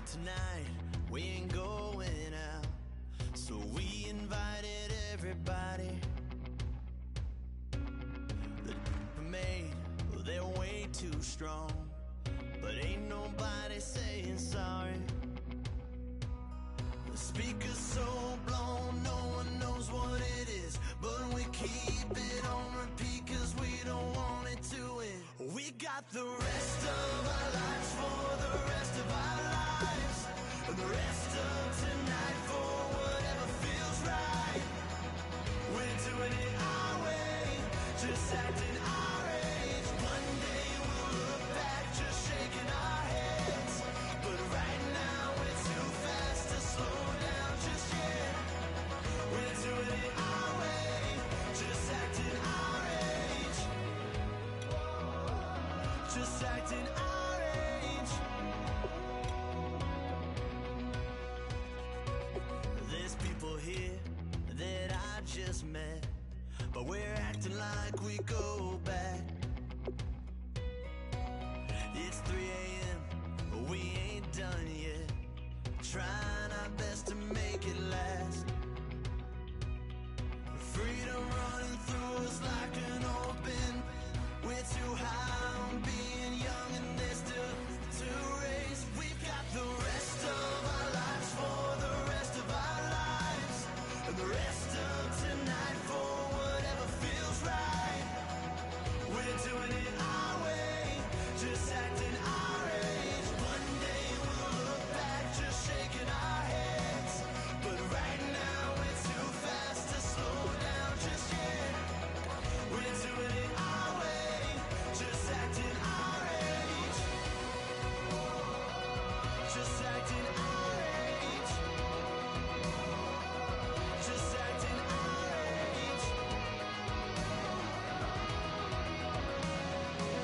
But tonight, we ain't going out. So we invited everybody. The made, well, they're way too strong. But ain't nobody saying sorry. The speaker's so blown, no one knows what it is. But we keep it on repeat cause we don't want it to end. We got the rest of our lives for the rest of our lives. And the rest of tonight for whatever feels right. We're doing it our way, just acting our age. One day we'll look back just shaking our heads. But right now we're too fast to slow down just yet. We're doing it our way, just acting our age. Just acting our age. There's people here that I just met, but we're acting like we go back. It's 3 a.m., but we ain't done yet. Trying our best to make it last. Freedom running through us like an open. We're too high on being young and there's still to race. We've got the rest of our lives for the rest of our lives. And the rest of tonight for whatever feels right. We're doing it our way, just acting our age. One day we'll look back just shaking our heads. But right now we're too fast to slow down just yet. We're doing it our way, just acting our age. Just acting our age. Just acting our age.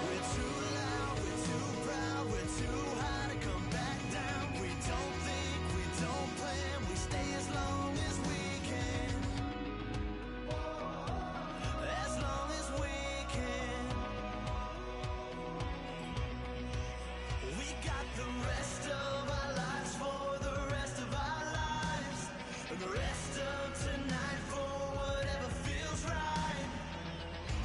We're too loud, we're too proud, we're too high to come back down. We don't think, we don't plan, we stay as long as we can. As long as we can. We got the rest of our lives for the rest of our lives. And the rest of tonight for whatever feels right.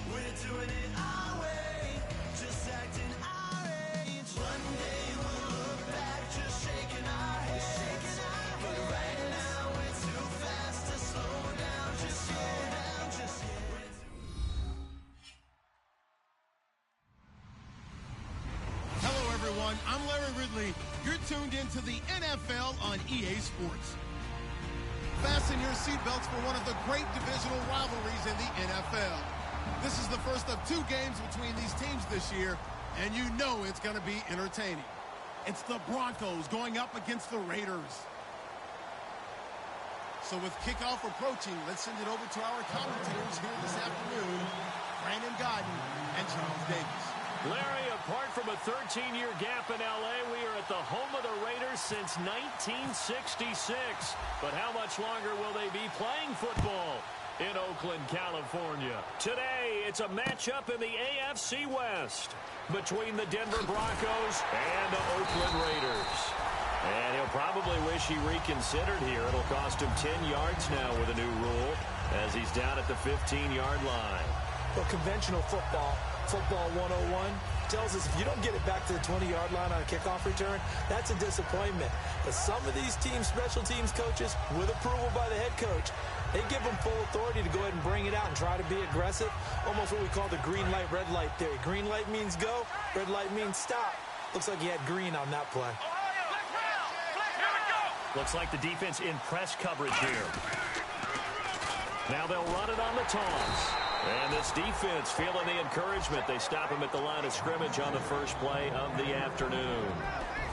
We're doing it our way, just acting our age. One day we'll look back just shaking our heads. But right now we're too fast to slow down just yet. Hello, everyone. I'm Larry Ridley. You're tuned into the NFL on EA Sports. Fasten your seatbelts for one of the great divisional rivalries in the NFL. This is the first of 2 games between these teams this year, and you know it's going to be entertaining. It's the Broncos going up against the Raiders. So with kickoff approaching, let's send it over to our commentators here this afternoon, Brandon Godden and Charles Davis. Larry, apart from a 13-year gap in L.A., we are at the home of the Raiders since 1966. But how much longer will they be playing football in Oakland, California? Today, it's a matchup in the AFC West between the Denver Broncos and the Oakland Raiders. And he'll probably wish he reconsidered here. It'll cost him 10 yards now with a new rule as he's down at the 15-yard line. Well, conventional football 101, tells us if you don't get it back to the 20-yard line on a kickoff return, that's a disappointment. But some of these teams, special teams coaches, with approval by the head coach, they give them full authority to go ahead and bring it out and try to be aggressive. Almost what we call the green light, red light theory. Green light means go, red light means stop. Looks like he had green on that play. Looks like the defense in press coverage here. Now they'll run it on the toss. And this defense feeling the encouragement. They stop him at the line of scrimmage on the first play of the afternoon.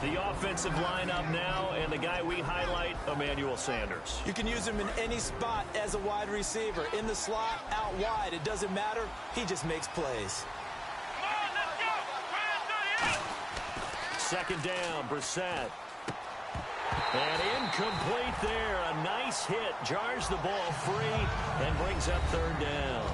The offensive lineup now, and the guy we highlight, Emmanuel Sanders. You can use him in any spot as a wide receiver. In the slot, out wide. It doesn't matter. He just makes plays. Second down, Brissett. And incomplete there. A nice hit. Jars the ball free and brings up third down.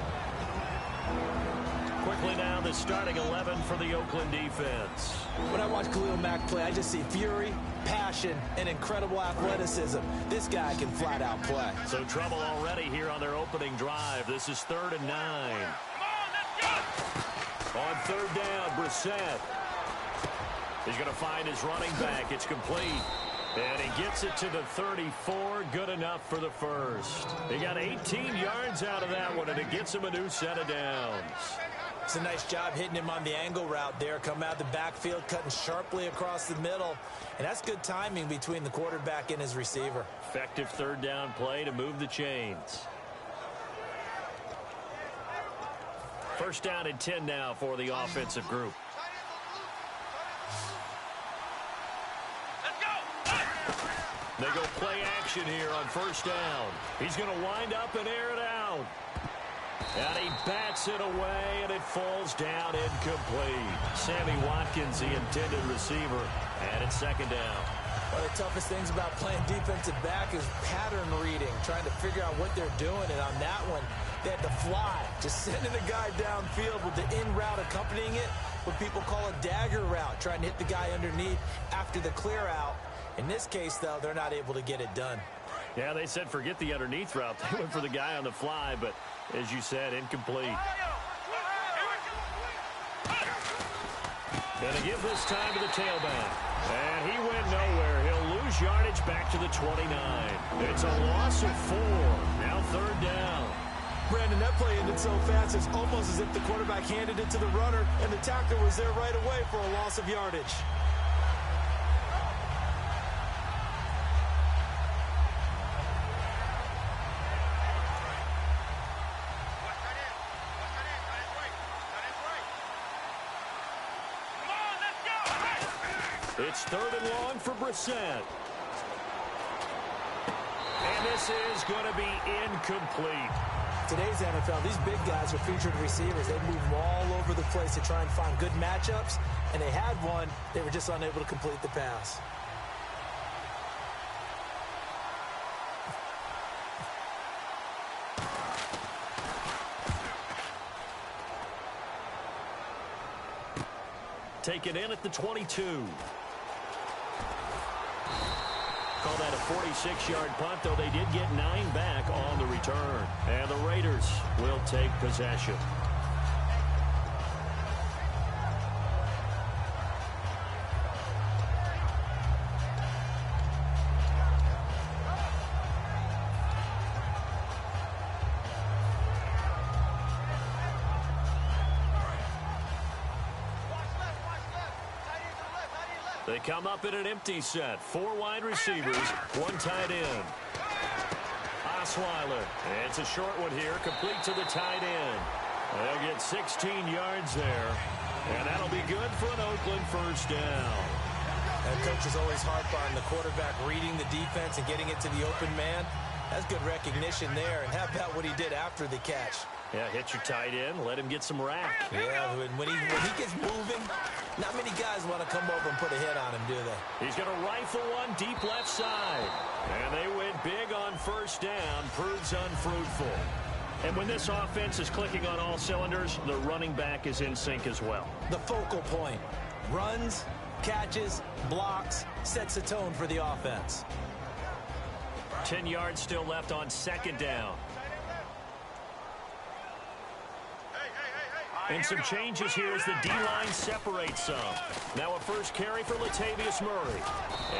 Quickly now, the starting 11 for the Oakland defense. When I watch Khalil Mack play, I just see fury, passion, and incredible athleticism. This guy can flat out play. So trouble already here on their opening drive. This is 3rd and 9. Come on, let's go! On 3rd down, Brissett. He's going to find his running back. It's complete. And he gets it to the 34. Good enough for the first. He got 18 yards out of that one, and it gets him a new set of downs. It's a nice job hitting him on the angle route there. Come out the backfield, cutting sharply across the middle. And that's good timing between the quarterback and his receiver. Effective 3rd down play to move the chains. 1st down and 10 now for the offensive group. They go play action here on 1st down. He's going to wind up and air it out. And he bats it away, and it falls down incomplete. Sammy Watkins, the intended receiver, and it's 2nd down. One of the toughest things about playing defensive back is pattern reading, trying to figure out what they're doing. And on that one, they had to fly, just sending the guy downfield with the in route accompanying it, what people call a dagger route, trying to hit the guy underneath after the clear out. In this case, though, they're not able to get it done. Yeah, they said forget the underneath route. They went for the guy on the fly, but as you said, incomplete. Gonna give this time to the tailback. And he went nowhere. He'll lose yardage back to the 29. It's a loss of 4. Now 3rd down. Brandon, that play ended so fast, it's almost as if the quarterback handed it to the runner, and the tackler was there right away for a loss of yardage. It's 3rd and long for Brissett. And this is going to be incomplete. Today's NFL, these big guys are featured receivers. They move all over the place to try and find good matchups, and they had one. They were just unable to complete the pass. Taken in at the 22. Call that a 46-yard punt, though they did get 9 back on the return. And the Raiders will take possession. They come up in an empty set. 4 wide receivers, 1 tight end. Osweiler. It's a short one here, complete to the tight end. They'll get 16 yards there. And that'll be good for an Oakland 1st down. And coach is always harp on the quarterback reading the defense and getting it to the open man. That's good recognition there. And how about what he did after the catch? Yeah, hit your tight end, let him get some rack. Yeah, when he gets moving, not many guys want to come over and put a hit on him, do they? He's going to rifle one deep left side. And they went big on 1st down, proves unfruitful. And when this offense is clicking on all cylinders, the running back is in sync as well. The focal point. Runs, catches, blocks, sets the tone for the offense. 10 yards still left on 2nd down. And some changes here as the D-line separates some. Now a first carry for Latavius Murray.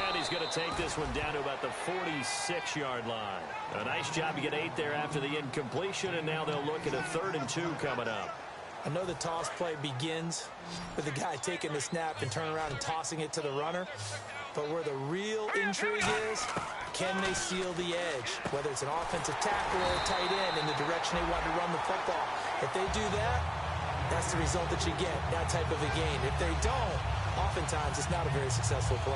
And he's going to take this one down to about the 46-yard line. A nice job to get 8 there after the incompletion, and now they'll look at a 3rd and 2 coming up. I know the toss play begins with the guy taking the snap and turning around and tossing it to the runner. But where the real intrigue is, can they seal the edge? Whether it's an offensive tackle or a tight end in the direction they want to run the football. If they do that, that's the result that you get, that type of a gain. If they don't, oftentimes it's not a very successful play.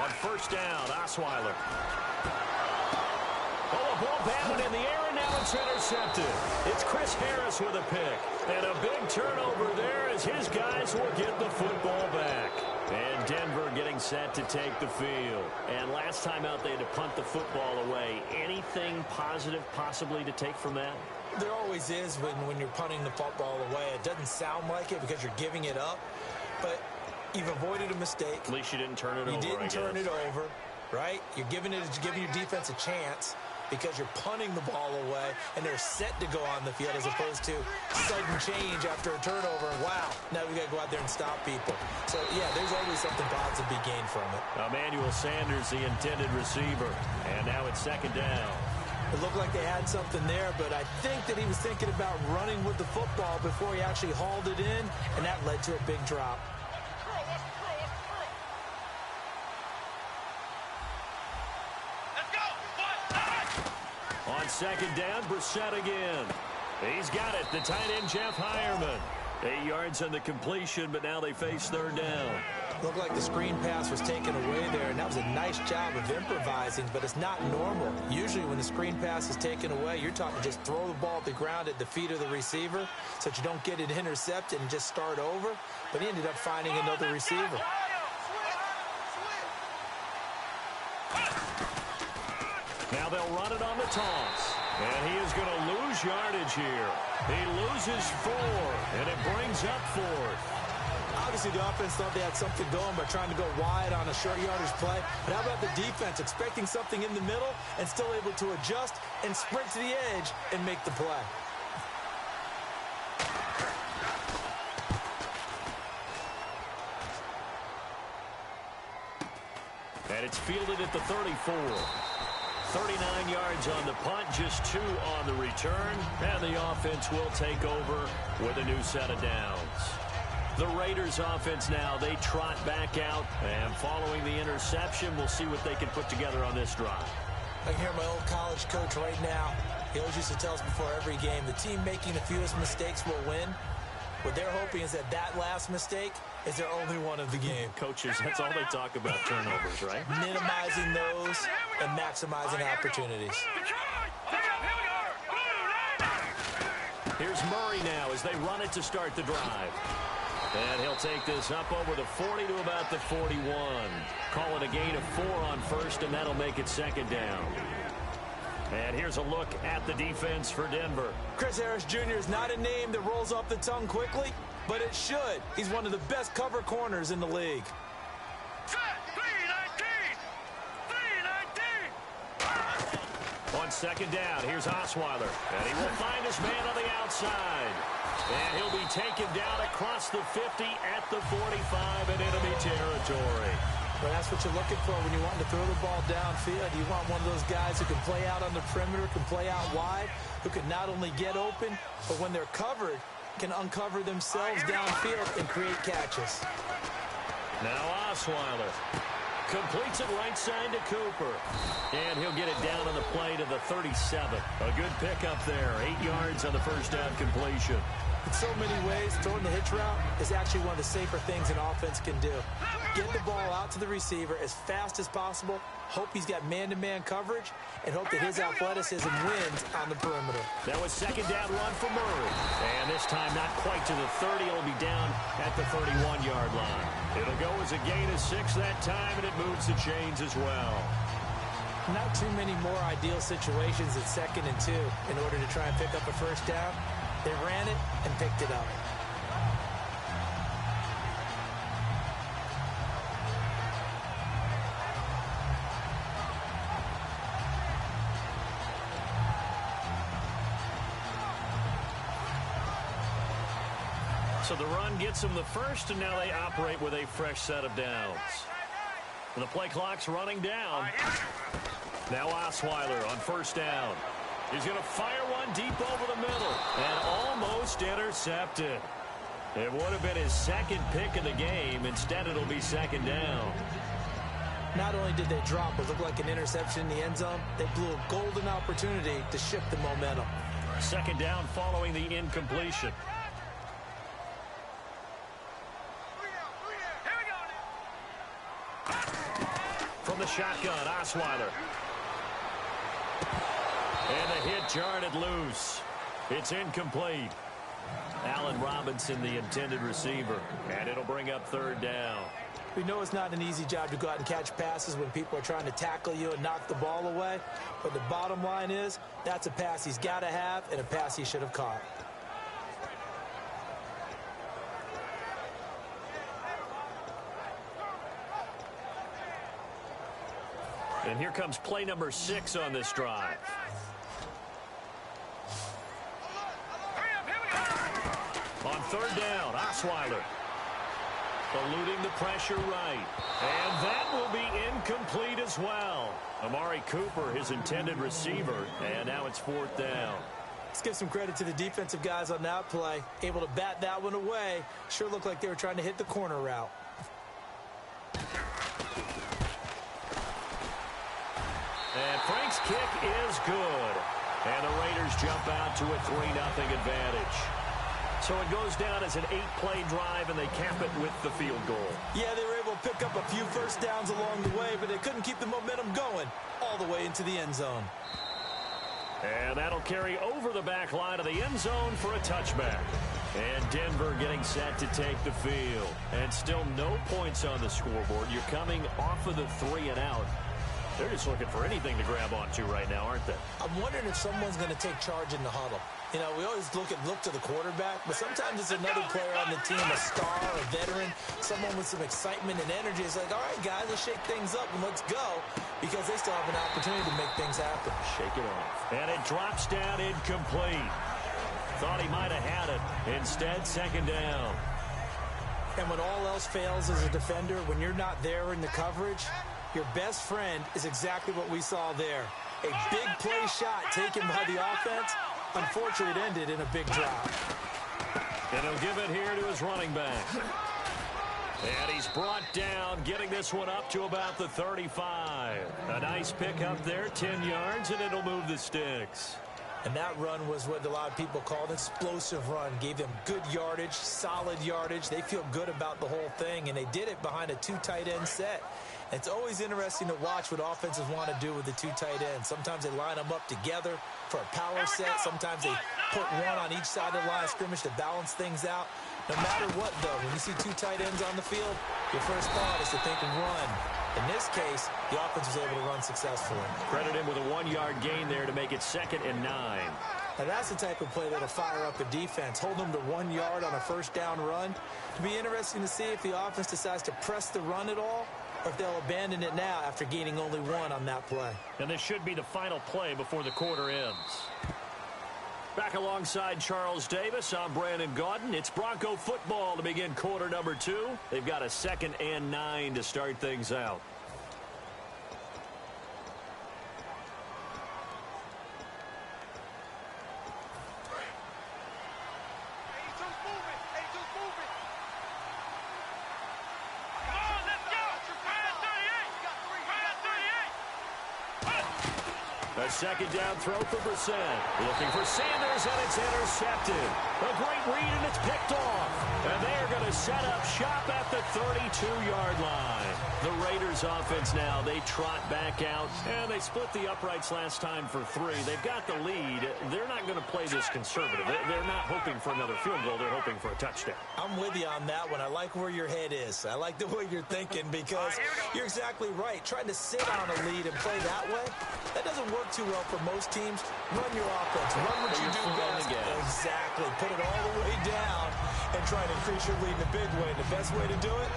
On 1st down, Osweiler. Oh, a ball batted in the air, and now it's intercepted. It's Chris Harris with a pick. And a big turnover there as his guys will get the football back. And Denver getting set to take the field. And last time out, they had to punt the football away. Anything positive possibly to take from that? There always is when you're punting the football away. It doesn't sound like it because you're giving it up, but you've avoided a mistake. At least you didn't turn it over. You didn't turn it over, right? You're giving your defense a chance because you're punting the ball away, and they're set to go on the field as opposed to sudden change after a turnover. And wow, now we got to go out there and stop people. So, yeah, there's always something positive to be gained from it. Emmanuel Sanders, the intended receiver, and now it's second down. It looked like they had something there, but I think that he was thinking about running with the football before he actually hauled it in, and that led to a big drop. On second down, Brissett again. He's got it, the tight end, Jeff Hireman. 8 yards on the completion, but now they face third down. Looked like the screen pass was taken away there, and that was a nice job of improvising, but it's not normal. Usually when the screen pass is taken away, you're taught to just throw the ball at the ground at the feet of the receiver so that you don't get it intercepted and just start over, but he ended up finding another receiver. Now they'll run it on the toss. And he is going to lose yardage here. He loses 4, and it brings up 4th. Obviously, the offense thought they had something going by trying to go wide on a short yardage play. But how about the defense expecting something in the middle and still able to adjust and sprint to the edge and make the play? And it's fielded at the 34. 39 yards on the punt, just 2 on the return. And the offense will take over with a new set of downs. The Raiders offense now, they trot back out. And following the interception, we'll see what they can put together on this drive. I can hear my old college coach right now. He always used to tell us before every game, the team making the fewest mistakes will win. What they're hoping is that that last mistake is their only one of the game. Coaches, that's all they talk about, turnovers, right? Minimizing those and maximizing opportunities. Here's Murray now as they run it to start the drive. And he'll take this up over the 40 to about the 41. Call it a gain of 4 on first, and that'll make it second down. And here's a look at the defense for Denver. Chris Harris Jr. is not a name that rolls off the tongue quickly, but it should. He's one of the best cover corners in the league. On second down, here's Osweiler. And he will find his man on the outside. And he'll be taken down across the 50 at the 45 in enemy territory. Well, that's what you're looking for when you want to throw the ball downfield. You want one of those guys who can play out on the perimeter, can play out wide, who can not only get open, but when they're covered, can uncover themselves downfield and create catches. Now Osweiler completes it right side to Cooper. And he'll get it down on the play to the 37. A good pickup there. 8 yards on the first down completion. In so many ways, throwing the hitch route is actually one of the safer things an offense can do. Get the ball out to the receiver as fast as possible, hope he's got man-to-man coverage, and hope that his athleticism wins on the perimeter. That was second down run for Murray. And this time not quite to the 30. It'll be down at the 31-yard line. It'll go as a gain of 6 that time, and it moves the chains as well. Not too many more ideal situations at 2nd and 2 in order to try and pick up a first down. They ran it and picked it up. So the run gets them the first, and now they operate with a fresh set of downs. And the play clock's running down. Now Osweiler on first down. He's going to fire one deep over the middle and almost intercepted. It would have been his second pick of the game. Instead, it'll be second down. Not only did they drop what looked like an interception in the end zone, they blew a golden opportunity to shift the momentum. Second down following the incompletion. From the shotgun, Osweiler. And the hit jarred it loose. It's incomplete. Allen Robinson, the intended receiver. And it'll bring up third down. We know it's not an easy job to go out and catch passes when people are trying to tackle you and knock the ball away. But the bottom line is, that's a pass he's got to have and a pass he should have caught. And here comes play number 6 on this drive. On third down, Osweiler eluding the pressure right. And that will be incomplete as well. Amari Cooper, his intended receiver, and now it's fourth down. Let's give some credit to the defensive guys on that play. Able to bat that one away. Sure looked like they were trying to hit the corner route. And Frank's kick is good. And the Raiders jump out to a 3-0 advantage. So it goes down as an 8-play drive, and they cap it with the field goal. Yeah, they were able to pick up a few first downs along the way, but they couldn't keep the momentum going all the way into the end zone. And that'll carry over the back line of the end zone for a touchback. And Denver getting set to take the field. And still no points on the scoreboard. You're coming off of the 3-and-out. They're just looking for anything to grab onto right now, aren't they? I'm wondering if someone's going to take charge in the huddle. You know, we always look to the quarterback, but sometimes it's another player on the team, a star, a veteran, someone with some excitement and energy. It's like, all right, guys, let's shake things up and let's go, because they still have an opportunity to make things happen. Shake it off. And it drops down incomplete. Thought he might have had it. Instead, second down. And when all else fails as a defender, when you're not there in the coverage, your best friend is exactly what we saw there. A big play shot taken by the offense. Unfortunately, it ended in a big drop. And he'll give it here to his running back. And he's brought down, getting this one up to about the 35. A nice pickup there, 10 yards, and it'll move the sticks. And that run was what a lot of people call an explosive run. Gave them good yardage, solid yardage. They feel good about the whole thing, and they did it behind a 2 tight end set. It's always interesting to watch what offenses want to do with the 2 tight ends. Sometimes they line them up together for a power set. Sometimes they put one on each side of the line of scrimmage to balance things out. No matter what, though, when you see 2 tight ends on the field, your first thought is to think run. In this case, the offense was able to run successfully. Credit him with a 1-yard gain there to make it 2nd and 9. Now, that's the type of play that'll fire up a defense. Hold them to 1 yard on a first down run. It'll be interesting to see if the offense decides to press the run at all, or if they'll abandon it now after gaining only 1 on that play. And this should be the final play before the quarter ends. Back alongside Charles Davis, I'm Brandon Gaudin. It's Bronco football to begin quarter number 2. They've got a 2nd and 9 to start things out. A 2nd down throw for Brissett. Looking for Sanders, and it's intercepted. A great read, and it's picked off. And they're going to set up shop at the 32-yard line. The Raiders offense now, they trot back out, and they split the uprights last time for 3. They've got the lead. They're not going to play this conservative. They're not hoping for another field goal. They're hoping for a touchdown. I'm with you on that one. I like where your head is. I like the way you're thinking, because you're exactly right. Trying to sit on a lead and play that way, that doesn't work too well for most teams. Run your offense. Run what you do best. Exactly. Put it all the way down and try to increase your lead in a big way. And the best way to do it,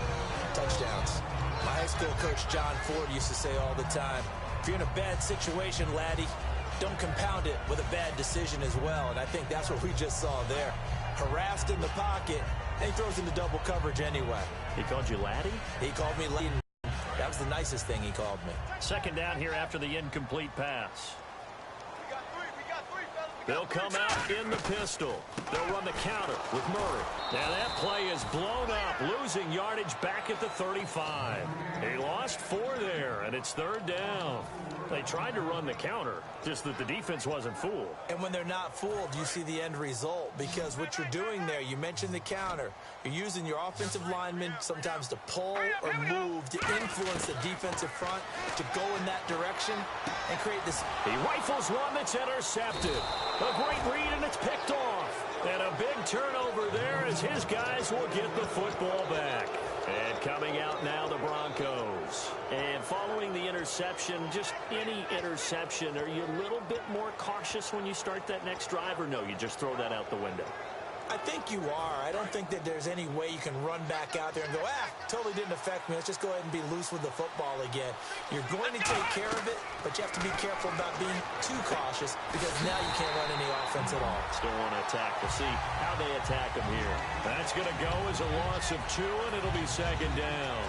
touchdowns. My high school coach, John Ford, used to say all the time, if you're in a bad situation, laddie, don't compound it with a bad decision as well. And I think that's what we just saw there. Harassed in the pocket, and he throws into double coverage anyway. He called you laddie? He called me laddie. That was the nicest thing he called me. 2nd down here after the incomplete pass. They'll come out in the pistol. They'll run the counter with Murray. Now that play is blown up, losing yardage back at the 35. He lost 4 there, and it's 3rd down. They tried to run the counter, just that the defense wasn't fooled. And when they're not fooled, you see the end result, because what you're doing there, you mentioned the counter. You're using your offensive linemen sometimes to pull or move to influence the defensive front to go in that direction and create this. He rifles one that's intercepted. A great read, and it's picked off. And a big turnover there as his guys will get the football back. And coming out now, the Broncos. And following the interception, just any interception, are you a little bit more cautious when you start that next drive, or no, you just throw that out the window? I think you are. I don't think that there's any way you can run back out there and go, totally didn't affect me. Let's just go ahead and be loose with the football again. You're going to take care of it, but you have to be careful about being too cautious because now you can't run any offense at all. Still want to attack. We'll see how they attack him here. That's going to go as a loss of 2, and it'll be second down.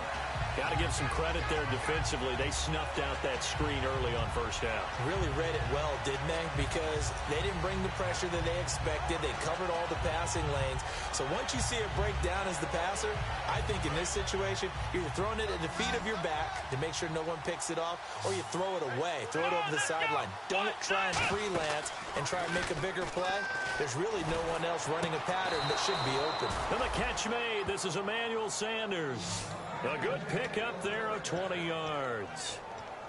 Got to give some credit there defensively. They snuffed out that screen early on first down. Really read it well, didn't they? Because they didn't bring the pressure that they expected. They covered all the passing lanes. So once you see it break down as the passer, I think in this situation, you're throwing it at the feet of your back to make sure no one picks it off, or you throw it away. Throw it over the sideline. Don't try and freelance and try and make a bigger play. There's really no one else running a pattern that should be open. And the catch made. This is Emmanuel Sanders. A good pick up there of 20 yards.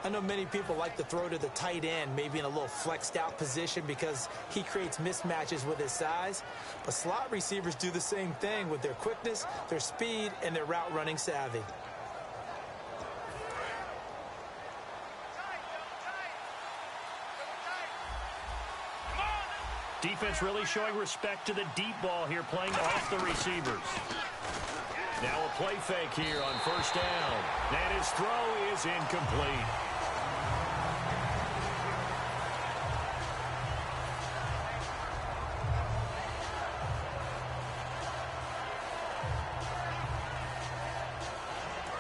I know many people like to throw to the tight end, maybe in a little flexed out position because he creates mismatches with his size. But slot receivers do the same thing with their quickness, their speed, and their route running savvy. Defense really showing respect to the deep ball here, playing off the receivers. Now a play fake here on first down. And his throw is incomplete.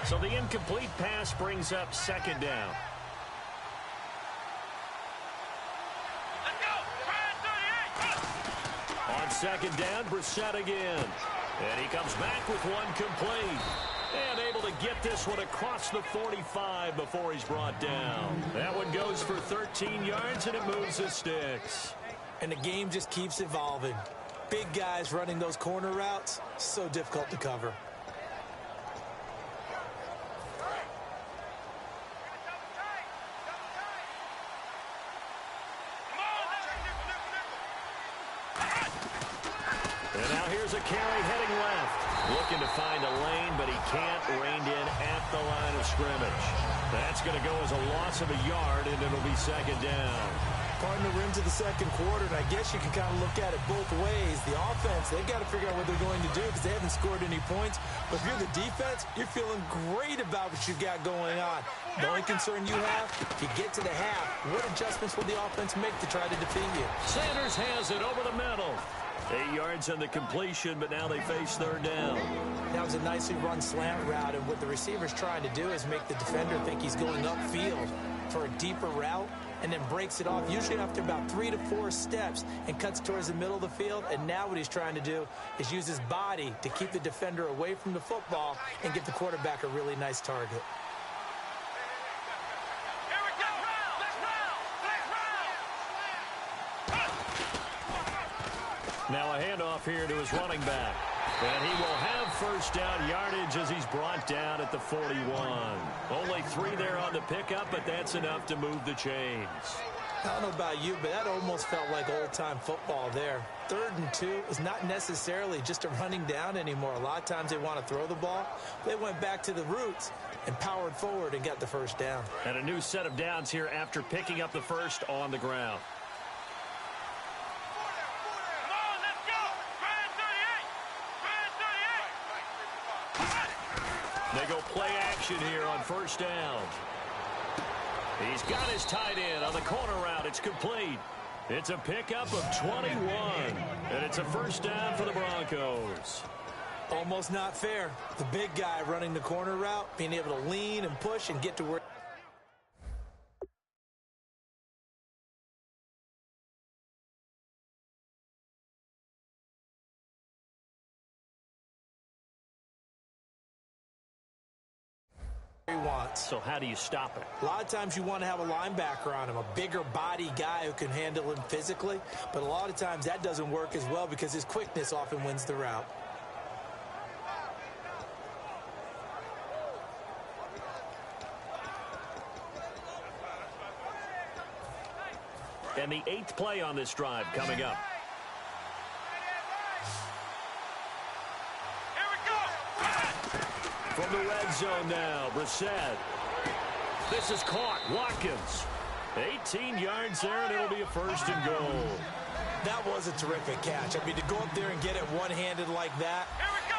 So the incomplete pass brings up second down. On second down, Brissett again. And he comes back with one complete. And able to get this one across the 45 before he's brought down. That one goes for 13 yards, and it moves the sticks. And the game just keeps evolving. Big guys running those corner routes, so difficult to cover. And now here's a carry heading left. Looking to find a lane, but he can't. Reined in at the line of scrimmage. That's going to go as a loss of a yard, and it'll be second down. Partner, we're into the second quarter, and I guess you can kind of look at it both ways. The offense, they've got to figure out what they're going to do because they haven't scored any points. But if you're the defense, you're feeling great about what you've got going on. The only concern you have, if you get to the half, what adjustments will the offense make to try to defeat you? Sanders has it over the middle. 8 yards on the completion, but now they face third down. That was a nicely run slant route, and what the receiver's trying to do is make the defender think he's going upfield for a deeper route, and then breaks it off, usually after about 3 to 4 steps, and cuts towards the middle of the field. And now what he's trying to do is use his body to keep the defender away from the football and get the quarterback a really nice target. Now a handoff here to his running back. And he will have first down yardage as he's brought down at the 41. Only 3 there on the pickup, but that's enough to move the chains. I don't know about you, but that almost felt like old-time football there. 3rd and 2 is not necessarily just a running down anymore. A lot of times they want to throw the ball. They went back to the roots and powered forward and got the first down. And a new set of downs here after picking up the first on the ground. They go play action here on first down. He's got his tight end on the corner route. It's complete. It's a pickup of 21. And it's a first down for the Broncos. Almost not fair. The big guy running the corner route, being able to lean and push and get to where... wants. So how do you stop it? A lot of times you want to have a linebacker on him, a bigger body guy who can handle him physically, but a lot of times that doesn't work as well because his quickness often wins the route. And the 8th play on this drive coming up. From the red zone now, Brissett. This is caught. Watkins. 18 yards there, and it'll be a first and goal. That was a terrific catch. I mean, to go up there and get it one-handed like that,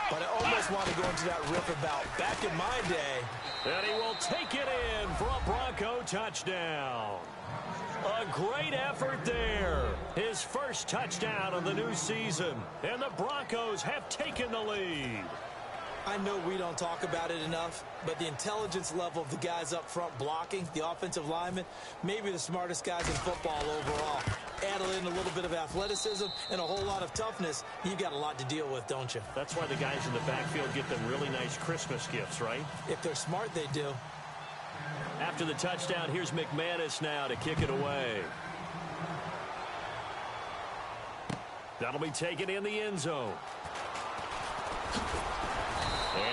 but I almost want to go into that riff about back in my day. And he will take it in for a Bronco touchdown. A great effort there. His first touchdown of the new season. And the Broncos have taken the lead. I know we don't talk about it enough, but the intelligence level of the guys up front blocking, the offensive linemen, maybe the smartest guys in football overall. Add in a little bit of athleticism and a whole lot of toughness, you've got a lot to deal with, don't you? That's why the guys in the backfield get them really nice Christmas gifts, right? If they're smart, they do. After the touchdown, here's McManus now to kick it away. That'll be taken in the end zone.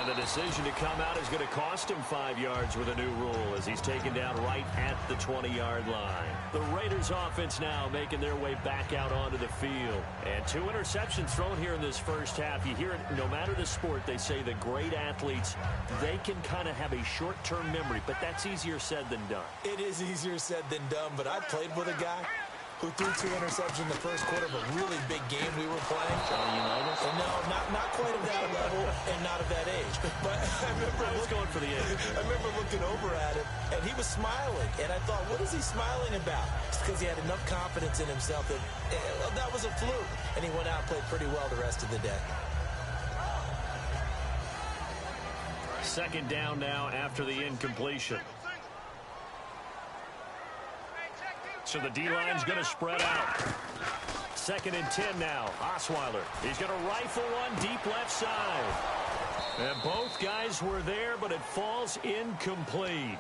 And the decision to come out is going to cost him 5 yards with a new rule as he's taken down right at the 20-yard line. The Raiders offense now making their way back out onto the field. And 2 interceptions thrown here in this first half. You hear it no matter the sport, they say the great athletes, they can kind of have a short-term memory, but that's easier said than done. It is easier said than done, but I played with a guy who threw 2 interceptions in the first quarter of a really big game we were playing. Johnny Unitas? No, not quite of that level and not of that age. But I was going for the age. I remember looking over at him, and he was smiling. And I thought, what is he smiling about? It's because he had enough confidence in himself that that was a fluke. And he went out and played pretty well the rest of the day. Second down now after the incompletion. So the D-line's going to spread out. 2nd and 10 now. Osweiler. He's going to rifle one deep left side. And both guys were there, but it falls incomplete.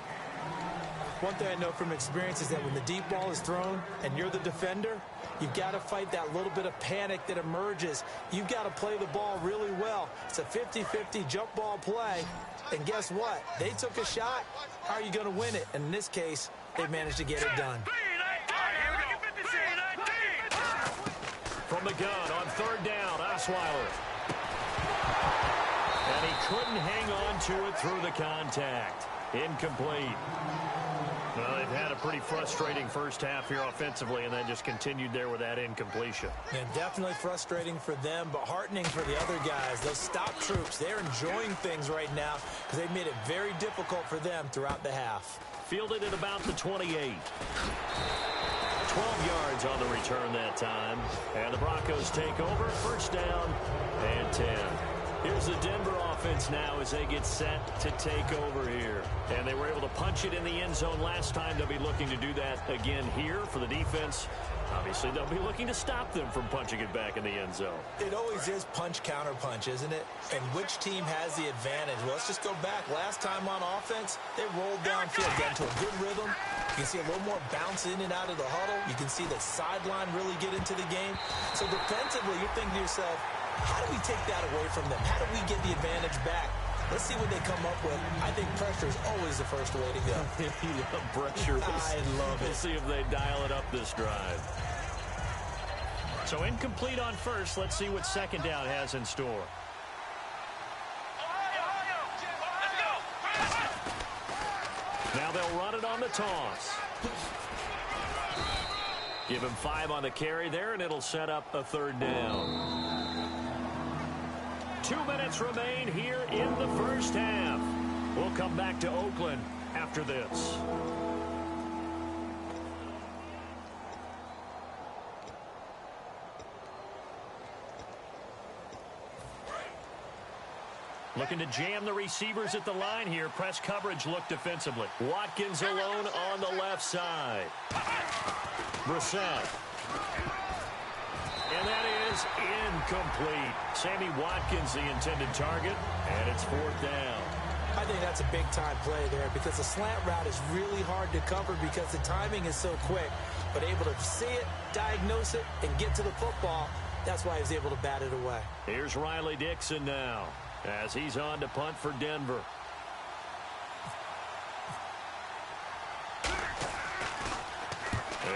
One thing I know from experience is that when the deep ball is thrown and you're the defender, you've got to fight that little bit of panic that emerges. You've got to play the ball really well. It's a 50-50 jump ball play. And guess what? They took a shot. How are you going to win it? And in this case, they managed to get it done. From the gun on 3rd down, Osweiler. And he couldn't hang on to it through the contact. Incomplete. Well, they've had a pretty frustrating first half here offensively, and then just continued there with that incompletion. And definitely frustrating for them, but heartening for the other guys. Those stop troops, they're enjoying things right now because they've made it very difficult for them throughout the half. Fielded at about the 28. 12 yards on the return that time. And the Broncos take over. 1st down and 10. Here's the Denver offense now as they get set to take over here. And they were able to punch it in the end zone last time. They'll be looking to do that again here for the defense. Obviously, they'll be looking to stop them from punching it back in the end zone. It always is punch, counter punch, isn't it? And which team has the advantage? Well, let's just go back. Last time on offense, they rolled downfield, got into a good rhythm. You can see a little more bounce in and out of the huddle. You can see the sideline really get into the game. So defensively, you're thinking to yourself, how do we take that away from them? How do we get the advantage back? Let's see what they come up with. I think pressure is always the first way to go. You love pressure. I love it. We'll see if they dial it up this drive. So incomplete on first. Let's see what 2nd down has in store. Now they'll run it on the toss. Give him 5 on the carry there, and it'll set up a 3rd down. 2 minutes remain here in the first half. We'll come back to Oakland after this. Looking to jam the receivers at the line here. Press coverage look defensively. Watkins alone on the left side. Brissett. And that is incomplete. Sammy Watkins the intended target, and it's 4th down. I think that's a big-time play there because the slant route is really hard to cover because the timing is so quick. But able to see it, diagnose it, and get to the football, that's why he was able to bat it away. Here's Riley Dixon now as he's on to punt for Denver.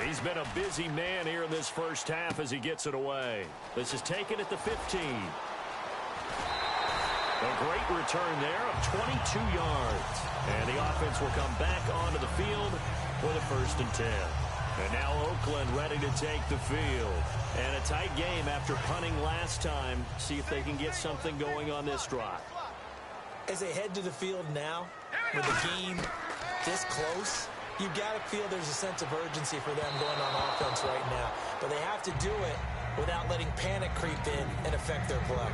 He's been a busy man here in this first half as he gets it away. This is taken at the 15. A great return there of 22 yards. And the offense will come back onto the field for the 1st and 10. And now Oakland ready to take the field. And a tight game after punting last time. See if they can get something going on this drive. As they head to the field now, with the game this close, you've got to feel there's a sense of urgency for them going on offense right now. But they have to do it without letting panic creep in and affect their play.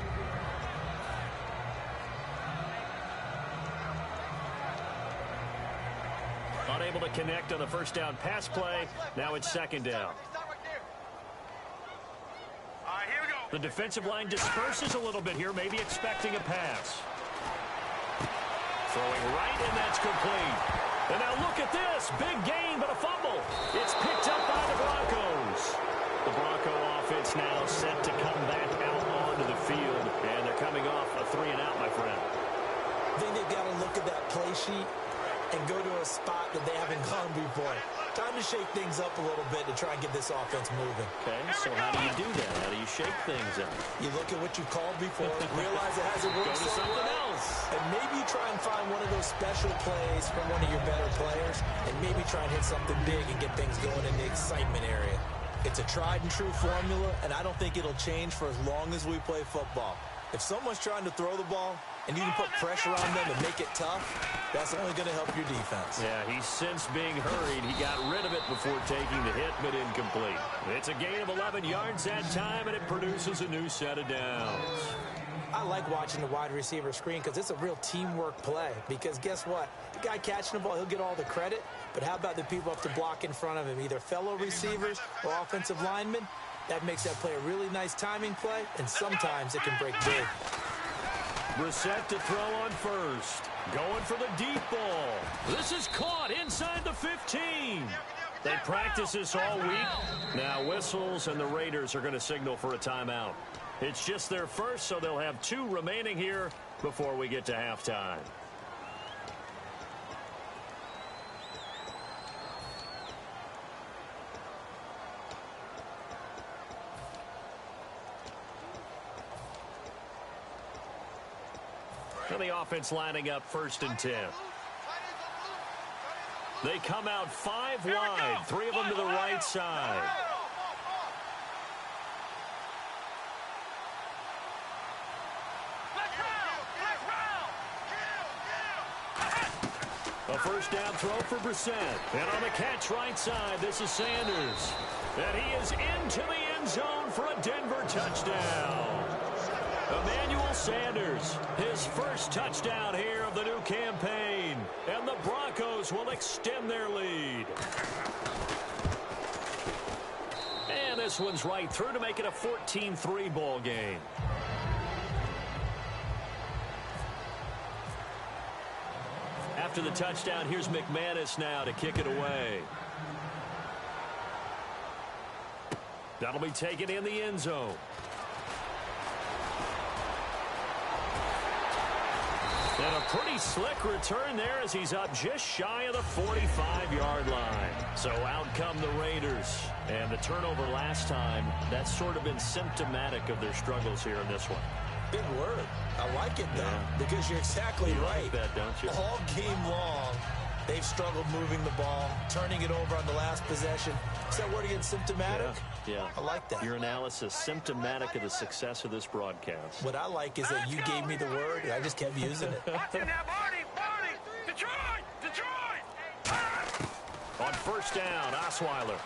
Unable to connect on the first down pass play. Now it's 2nd down. The defensive line disperses a little bit here, maybe expecting a pass. Throwing right, and that's complete. And now look at this. Big gain, but a fumble. It's picked up by the Broncos. The Bronco offense now set to come back out onto the field. And they're coming off a 3-and-out, my friend. I think they've got to look at that play sheet and go to a spot that they haven't gone before. Time to shake things up a little bit to try and get this offense moving. Okay, so how do you do that? How do you shake things up? You look at what you called before, realize it hasn't worked Go to something else. and maybe you try and find one of those special plays from one of your better players, and maybe try and hit something big and get things going in the excitement area. It's a tried and true formula, and I don't think it'll change for as long as we play football. If someone's trying to throw the ball and you can put pressure on them and make it tough, that's only going to help your defense. Yeah, he's since being hurried. He got rid of it before taking the hit, but incomplete. It's a gain of 11 yards that time, and it produces a new set of downs. I like watching the wide receiver screen because it's a real teamwork play. Because guess what? The guy catching the ball, he'll get all the credit. But how about the people up to block in front of him, either fellow receivers or offensive linemen? That makes that play a really nice timing play, and sometimes it can break big. Brissett to throw on first. Going for the deep ball. This is caught inside the 15. They practice this all week. Now whistles, and the Raiders are going to signal for a timeout. It's just their first, so they'll have 2 remaining here before we get to halftime. And the offense lining up 1st and 10. They come out 5 wide, 3 of them to the right side. A first down throw for Brissett. And on the catch right side, this is Sanders. And he is into the end zone for a Denver touchdown. Emmanuel Sanders, his first touchdown here of the new campaign. And the Broncos will extend their lead. And this one's right through to make it a 14-3 ball game. After the touchdown, here's McManus now to kick it away. That'll be taken in the end zone. And a pretty slick return there as he's up just shy of the 45-yard line. So out come the Raiders. And the turnover last time, that's sort of been symptomatic of their struggles here in this one. Big word. I like it, though, because you're exactly right. Like that, don't you? All game long, they've struggled moving the ball, turning it over on the last possession. Is that word again, symptomatic? Yeah. I like that. Your analysis, symptomatic of the success of this broadcast. What I like is that you gave me the word, and I just kept using it. On first down, Osweiler.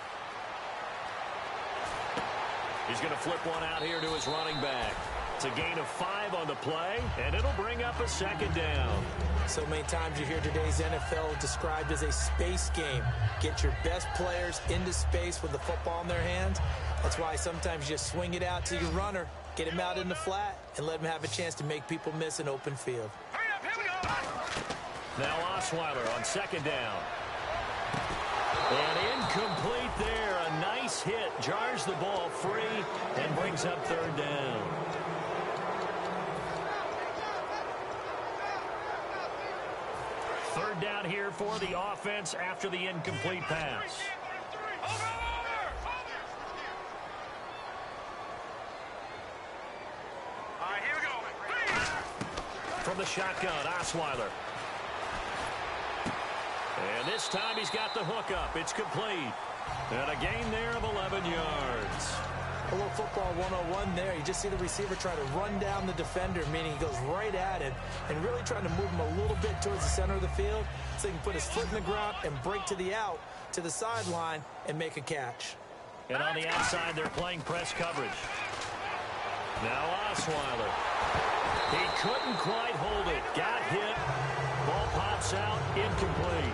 He's going to flip one out here to his running back. It's a gain of 5 on the play, and it'll bring up a 2nd down. So many times you hear today's NFL described as a space game. Get your best players into space with the football in their hands. That's why sometimes you swing it out to your runner, get him out in the flat, and let him have a chance to make people miss an open field. Now Osweiler on 2nd down. And incomplete there. A nice hit. Jars the ball free and brings up 3rd down. Third down here for the offense after the incomplete pass. the shotgun, Osweiler. And this time he's got the hook up. It's complete. And a gain there of 11 yards. A little football 101 there. You just see the receiver try to run down the defender, meaning he goes right at him and really trying to move him a little bit towards the center of the field so he can put his foot in the ground and break to the out, to the sideline, and make a catch. And on the outside, they're playing press coverage. Now Osweiler. He couldn't quite hold it. Got hit. Ball pops out. Incomplete.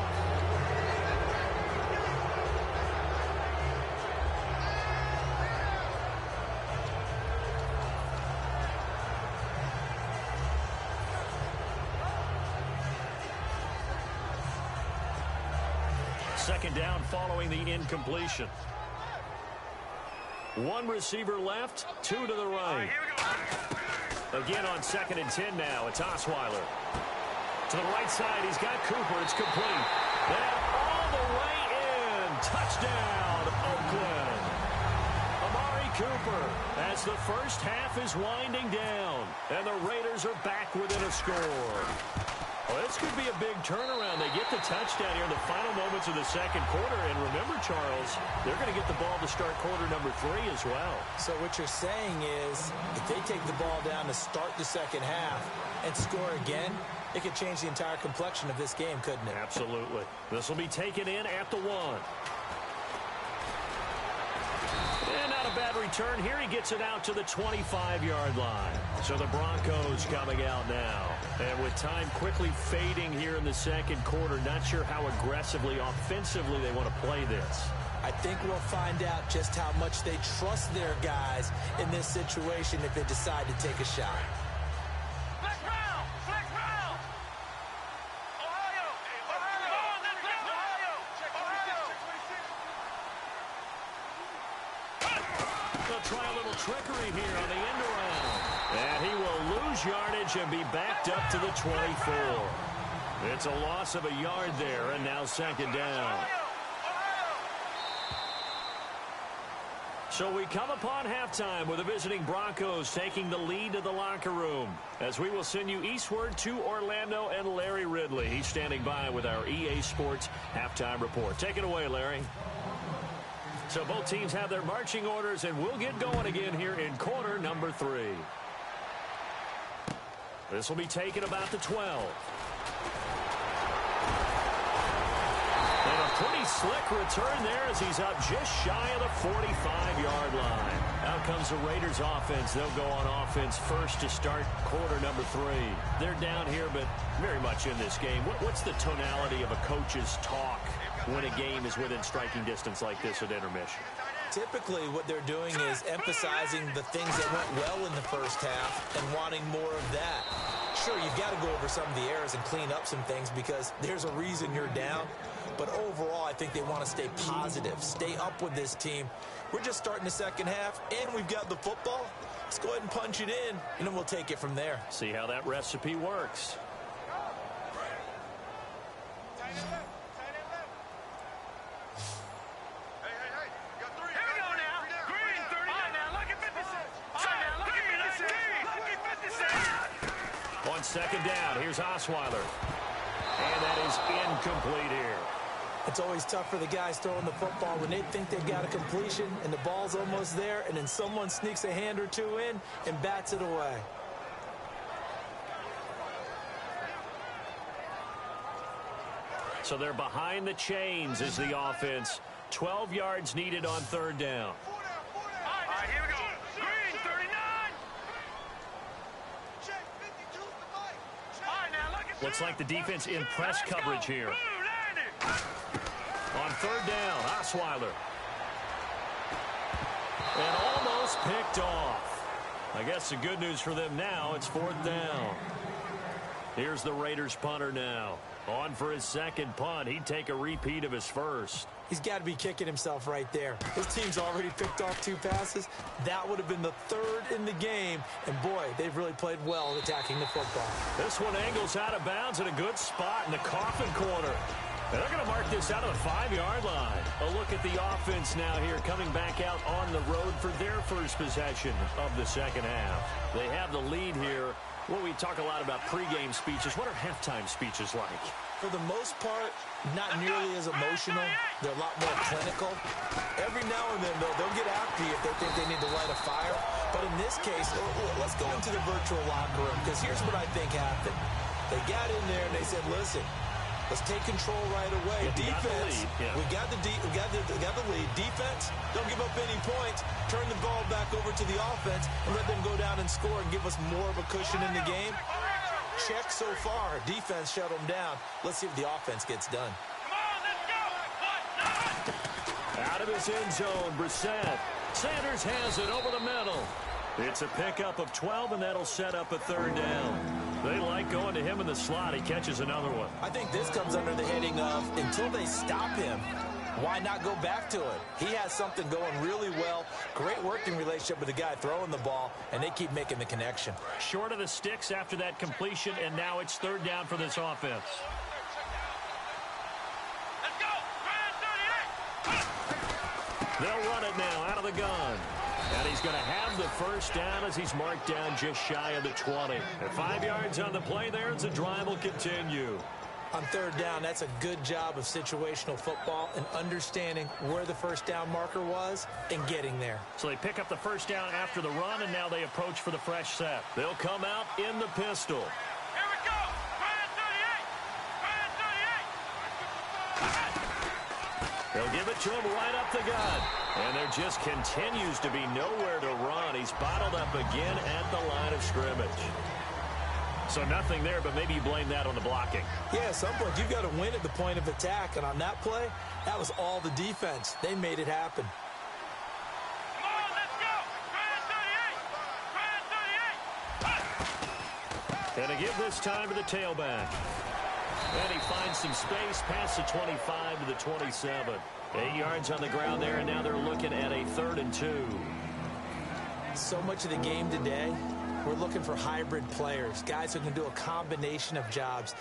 Second down following the incompletion. One receiver left, two to the right. Again on 2nd and 10 now. It's Osweiler. To the right side, he's got Cooper. It's complete. Then all the way in. Touchdown, Oakland. Amari Cooper as the first half is winding down. And the Raiders are back within a score. Well, this could be a big turnaround. They get the touchdown here in the final moments of the second quarter. And remember, Charles, they're going to get the ball to start quarter number 3 as well. So what you're saying is if they take the ball down to start the second half and score again, it could change the entire complexion of this game, couldn't it? Absolutely. This will be taken in at the 1. And not a bad return here. He gets it out to the 25-yard line. So the Broncos coming out now. And with time quickly fading here in the second quarter, not sure how aggressively, offensively they want to play this. I think we'll find out just how much they trust their guys in this situation if they decide to take a shot. Flex round! Flex round! Ohio! Ohio! Ohio! They'll try a little trickery here on the end around. And he will lose yardage and be backed up to the 24. It's a loss of a yard there, and now second down. So we come upon halftime with the visiting Broncos taking the lead to the locker room. As we will send you eastward to Orlando and Larry Ridley. He's standing by with our EA Sports halftime report. Take it away, Larry. So both teams have their marching orders, and we'll get going again here in quarter number 3. This will be taken about the 12. And a pretty slick return there as he's up just shy of the 45-yard line. Out comes the Raiders offense. They'll go on offense first to start quarter number 3. They're down here, but very much in this game. What's the tonality of a coach's talk when a game is within striking distance like this at intermission? Typically, what they're doing is emphasizing the things that went well in the first half and wanting more of that. Sure, you've got to go over some of the errors and clean up some things because there's a reason you're down. But overall, I think they want to stay positive, stay up with this team. We're just starting the second half, and we've got the football. Let's go ahead and punch it in, and then we'll take it from there. See how that recipe works. On second down, here's Osweiler. And that is incomplete here. It's always tough for the guys throwing the football when they think they've got a completion and the ball's almost there, and then someone sneaks a hand or two in and bats it away. So they're behind the chains as the offense. 12 yards needed on third down. All right, here we go. Green, 39. Looks like the defense in press coverage here. On third down, Osweiler. And almost picked off. I guess the good news for them now, it's fourth down. Here's the Raiders punter now. On for his second punt. He'd take a repeat of his first. He's got to be kicking himself right there. His team's already picked off 2 passes. That would have been the 3rd in the game. And, boy, they've really played well attacking the football. This one angles out of bounds in a good spot in the coffin corner. And they're going to mark this out of the 5-yard line. A look at the offense now here coming back out on the road for their first possession of the second half. They have the lead here Well, we talk a lot about pregame speeches. What are halftime speeches like? For the most part, not nearly as emotional. They're a lot more clinical. Every now and then, they'll get after you if they think they need to light a fire. But in this case, let's go into the virtual locker room, because here's what I think happened. They got in there and they said, listen, let's take control right away. Defense, we got the lead. Defense, don't give up any points. Turn the ball back over to the offense and let them go down and score and give us more of a cushion in the game. Check so far. Defense shut them down. Let's see if the offense gets done. Out of his end zone, Brissett. Sanders has it over the middle. It's a pickup of 12, and that'll set up a third down. They like going to him in the slot. He catches another one. I think this comes under the heading of, until they stop him, why not go back to it? He has something going really well. Great working relationship with the guy throwing the ball, and they keep making the connection. Short of the sticks after that completion, and now it's third down for this offense. Let's go. 38. They'll run it now out of the gun. And he's going to have the first down as he's marked down just shy of the 20. And 5 yards on the play there as the drive will continue. On third down, that's a good job of situational football and understanding where the first down marker was and getting there. So they pick up the first down after the run, and now they approach for the fresh set. They'll come out in the pistol. Here we go. They'll give it to him right up the gut. And there just continues to be nowhere to run. He's bottled up again at the line of scrimmage. So nothing there, but maybe you blame that on the blocking. Yeah, at some point, you've got to win at the point of attack. And on that play, that was all the defense. They made it happen. Come on, let's go. 38. And to give this time to the tailback. And he finds some space past the 25 to the 27. 8 yards on the ground there, and now they're looking at a 3rd and 2. So much of the game today, we're looking for hybrid players, guys who can do a combination of jobs.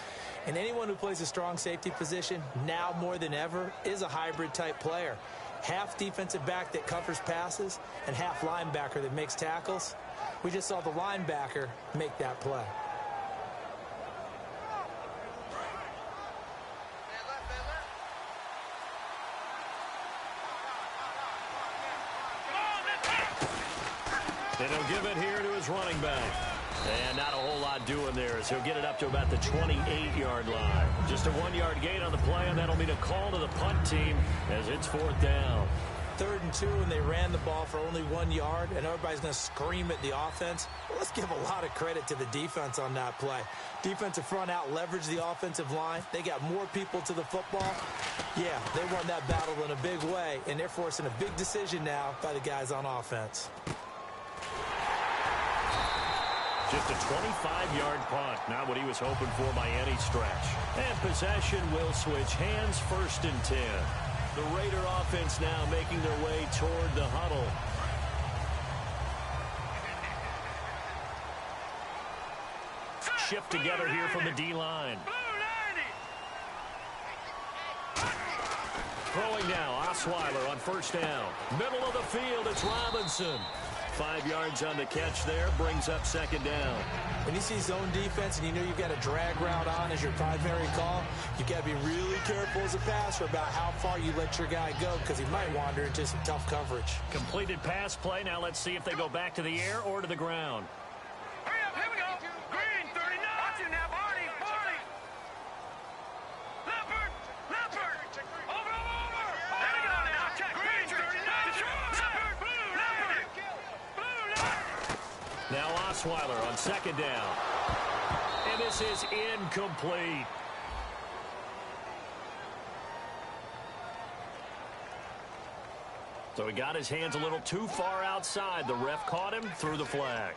And anyone who plays a strong safety position, now more than ever, is a hybrid-type player. Half defensive back that covers passes and half linebacker that makes tackles. We just saw the linebacker make that play. And he'll give it here to his running back. And not a whole lot doing there as he'll get it up to about the 28-yard line. Just a 1-yard gain on the play, and that'll mean a call to the punt team as it's 4th down. 3rd and 2, and they ran the ball for only 1 yard, and everybody's going to scream at the offense. Well, let's give a lot of credit to the defense on that play. Defensive front out leveraged the offensive line. They got more people to the football. Yeah, they won that battle in a big way, and they're forcing a big decision now by the guys on offense. Just a 25-yard punt, not what he was hoping for by any stretch. And possession will switch hands, 1st and 10. The Raider offense now making their way toward the huddle. Shift together here from the D-line. Throwing now, Osweiler on 1st down. Middle of the field, it's Robinson. 5 yards on the catch there, brings up 2nd down. When you see zone defense and you know you've got a drag route on as your primary call, you've got to be really careful as a passer about how far you let your guy go because he might wander into some tough coverage. Completed pass play. Now let's see if they go back to the air or to the ground. Hurry up, here we go. Green, 39. Watch it now, Barney. Leopard. Over. There we go now. Check. Green, 39. Leopard. Now Osweiler on 2nd down. And this is incomplete. So he got his hands a little too far outside. The ref caught him, threw the flag.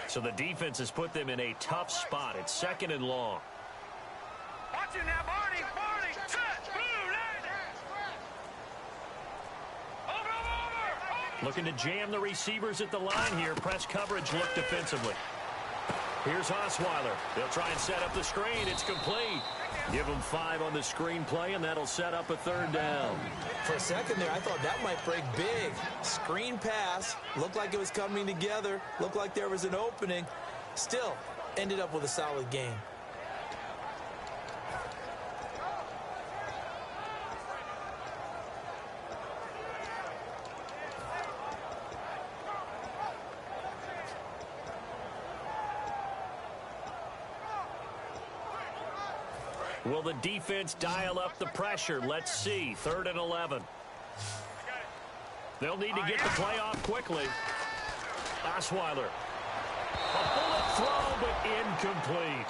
So the defense has put them in a tough spot. It's 2nd and long. Watch it now, Barney. Set. Blue, Looking to jam the receivers at the line here. Press coverage look defensively. Here's Osweiler. They'll try and set up the screen. It's complete. Give them 5 on the screenplay, and that'll set up a 3rd down. For a second there, I thought that might break big. Screen pass. Looked like it was coming together. Looked like there was an opening. Still, ended up with a solid game. Will the defense dial up the pressure? Let's see. 3rd and 11. They'll need to get the play off quickly. Osweiler. A bullet throw, but incomplete.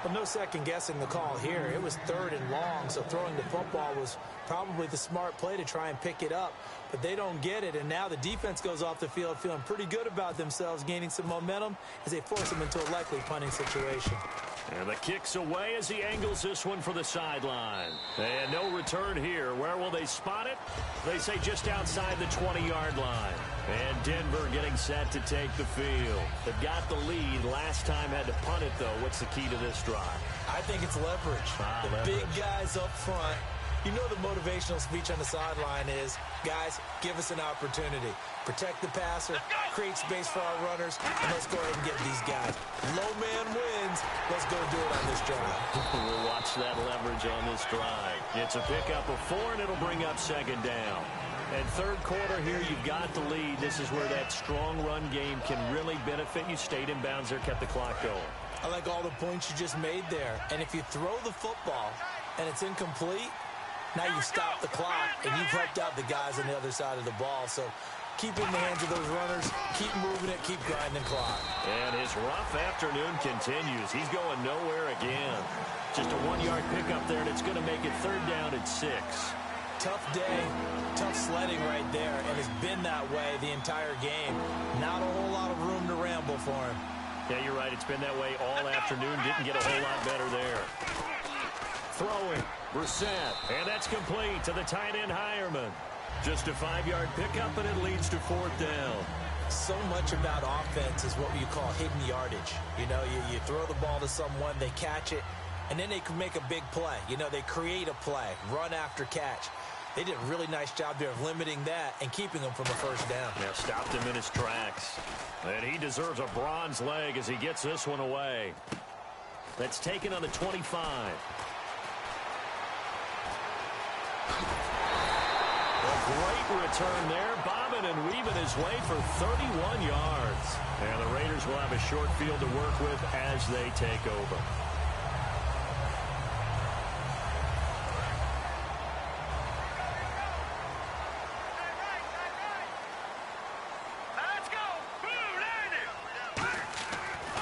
But no second guessing the call here. It was 3rd and long, so throwing the football was probably the smart play to try and pick it up. But they don't get it, and now the defense goes off the field feeling pretty good about themselves, gaining some momentum as they force them into a likely punting situation. And the kick's away as he angles this one for the sideline. And no return here. Where will they spot it? They say just outside the 20-yard line. And Denver getting set to take the field. They've got the lead. Last time had to punt it, though. What's the key to this drive? I think it's leverage. The big guys up front. You know the motivational speech on the sideline is, guys, give us an opportunity. Protect the passer, create space for our runners, and let's go ahead and get these guys. Low man wins. Let's go do it on this drive. We'll watch that leverage on this drive. It's a pickup of 4, and it'll bring up 2nd down. And 3rd quarter here, you've got the lead. This is where that strong run game can really benefit you. Stayed in bounds there, kept the clock going. I like all the points you just made there. And if you throw the football and it's incomplete, now you stop the clock, and you've helped out the guys on the other side of the ball. So keep in the hands of those runners, keep moving it, keep grinding clock. And his rough afternoon continues. He's going nowhere again. Just a 1-yard pickup there, and it's going to make it 3rd down at 6. Tough day, tough sledding right there, and it's been that way the entire game. Not a whole lot of room to ramble for him. Yeah, you're right. It's been that way all afternoon. Didn't get a whole lot better there. Throwing, Brissett, and that's complete to the tight end Hireman. Just a 5-yard pickup, and it leads to 4th down. So much about offense is what you call hidden yardage. You know, you throw the ball to someone, they catch it, and then they can make a big play. You know, they create a play, run after catch. They did a really nice job there of limiting that and keeping him from a 1st down. Yeah, stopped him in his tracks. And he deserves a bronze leg as he gets this one away. That's taken on the 25. A great return there, bobbing and weaving his way for 31 yards. And the Raiders will have a short field to work with as they take over. Let's go.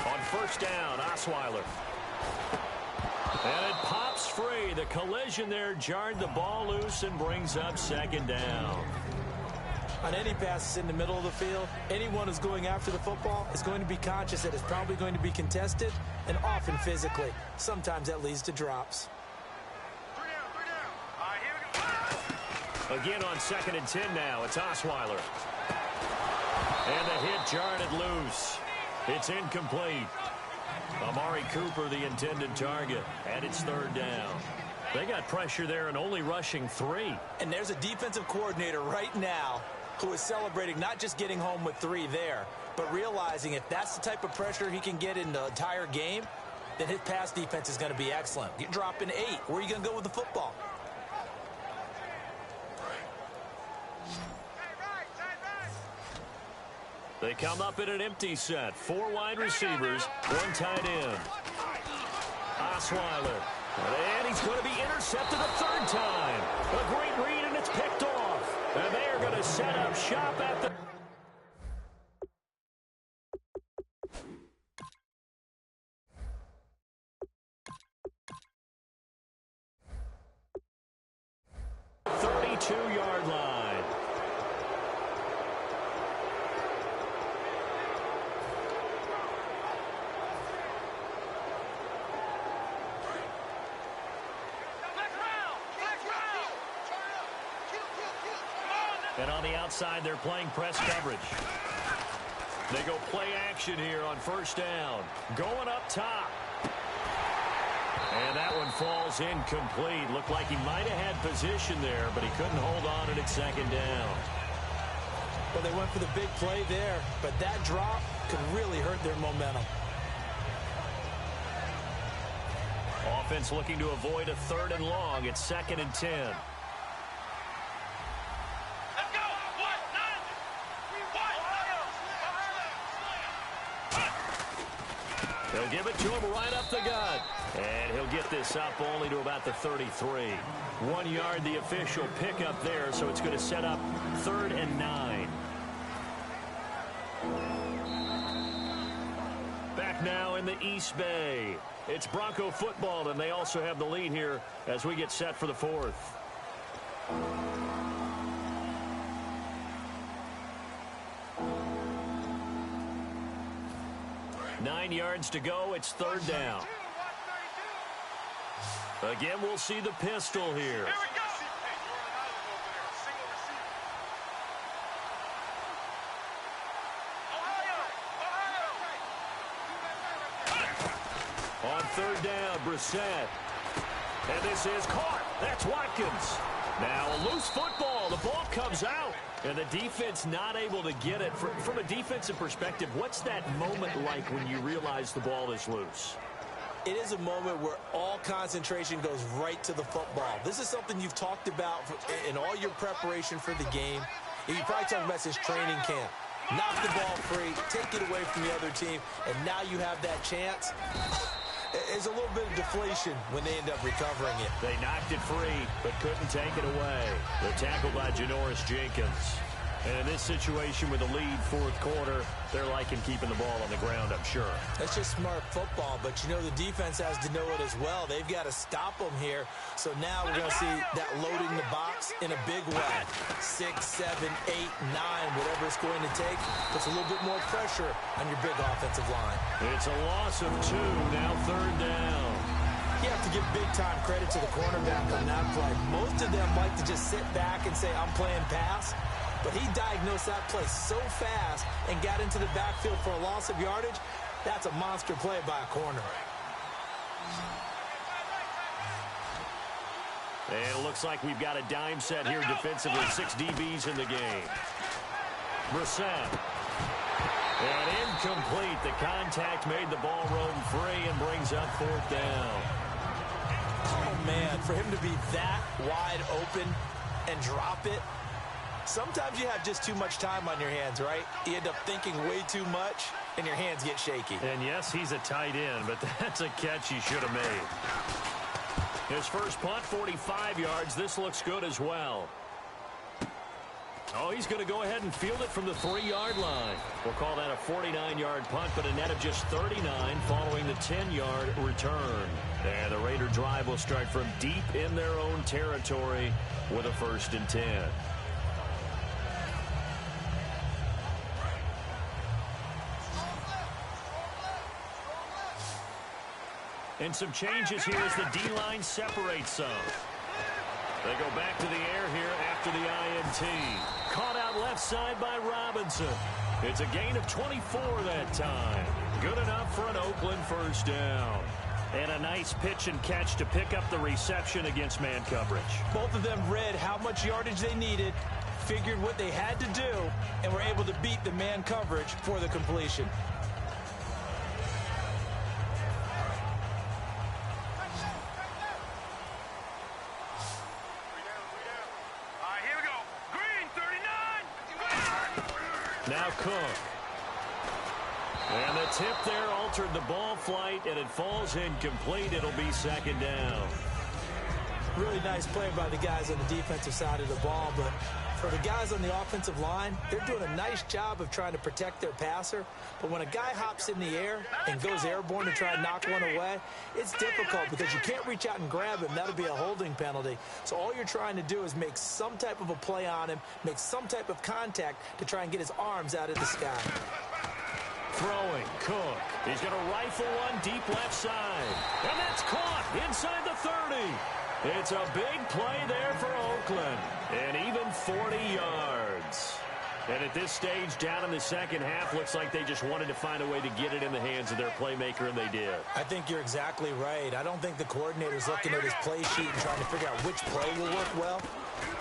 On 1st down, Osweiler. And it pops free. The collision there jarred the ball loose and brings up 2nd down. On any passes in the middle of the field, anyone who's going after the football is going to be conscious that it's probably going to be contested and often physically. Sometimes that leads to drops. 3 down. All right, here we go. Again on 2nd and 10 now. It's Osweiler. And the hit jarred it loose. It's incomplete. Amari Cooper, the intended target, and it's 3rd down. They got pressure there and only rushing 3. And there's a defensive coordinator right now who is celebrating not just getting home with 3 there, but realizing if that's the type of pressure he can get in the entire game, then his pass defense is going to be excellent. You're dropping 8. Where are you going to go with the football? They come up in an empty set. 4 wide receivers, 1 tight end. Osweiler. And he's going to be intercepted a 3rd time. A great read, and it's picked off. And they are going to set up shop at the... yard line. And on the outside, they're playing press coverage. They go play action here on first down. Going up top. And that one falls incomplete. Looked like he might have had position there, but he couldn't hold on at second down. Well, they went for the big play there, but that drop could really hurt their momentum. Offense looking to avoid a 3rd and long. It's 2nd and 10. Let's go. They'll give it to him right up the gut. And he'll get this up only to about the 33. 1 yard, the official pickup there, so it's going to set up 3rd and 9. Back now in the East Bay. It's Bronco football, and they also have the lead here as we get set for the 4th. Nine yards to go. It's 3rd down. Again, we'll see the pistol here. Here we go. On 3rd down, Brissett. And this is caught. That's Watkins. Now a loose football. The ball comes out. And the defense not able to get it. From a defensive perspective, what's that moment like when you realize the ball is loose? It is a moment where all concentration goes right to the football. This is something you've talked about in all your preparation for the game. You probably talked about since training camp. Knock the ball free, take it away from the other team, and now you have that chance. There's a little bit of deflation when they end up recovering it. They knocked it free, but couldn't take it away. They're tackled by Janoris Jenkins. And in this situation with the lead 4th quarter, they're liking keeping the ball on the ground, I'm sure. That's just smart football, but you know the defense has to know it as well. They've got to stop them here. So now we're going to see that loading the box in a big way. 6, 7, 8, 9, whatever it's going to take, puts a little bit more pressure on your big offensive line. It's a loss of 2, now 3rd down. You have to give big-time credit to the cornerback on that play. Most of them like to just sit back and say, I'm playing pass. But he diagnosed that play so fast and got into the backfield for a loss of yardage. That's a monster play by a corner. And it looks like we've got a dime set here defensively. 6 DBs in the game. Brissett. And incomplete. The contact made the ball roam free and brings up 4th down. Oh, man, for him to be that wide open and drop it. Sometimes you have just too much time on your hands, right? You end up thinking way too much, and your hands get shaky. And yes, he's a tight end, but that's a catch he should have made. His first punt, 45 yards. This looks good as well. Oh, he's going to go ahead and field it from the 3-yard line. We'll call that a 49-yard punt, but a net of just 39 following the 10-yard return. And the Raider drive will start from deep in their own territory with a 1st and 10. And some changes here as the D-line separates some. They go back to the air here after the INT. Caught out left side by Robinson. It's a gain of 24 that time. Good enough for an Oakland 1st down. And a nice pitch and catch to pick up the reception against man coverage. Both of them read how much yardage they needed, figured what they had to do, and were able to beat the man coverage for the completion. Now Cook. And the tip there altered the ball flight, and it falls incomplete. It'll be 2nd down. Really nice play by the guys on the defensive side of the ball, but for the guys on the offensive line, they're doing a nice job of trying to protect their passer. But when a guy hops in the air and goes airborne to try and knock one away, it's difficult because you can't reach out and grab him. That'll be a holding penalty. So all you're trying to do is make some type of a play on him, make some type of contact to try and get his arms out of the sky. Throwing, Cook. He's going to rifle one deep left side. And that's caught inside the 30. It's a big play there for Oakland, and even 40 yards. And at this stage, down in the second half, looks like they just wanted to find a way to get it in the hands of their playmaker, and they did. I think you're exactly right. I don't think the coordinator's looking at his play sheet and trying to figure out which play will work well.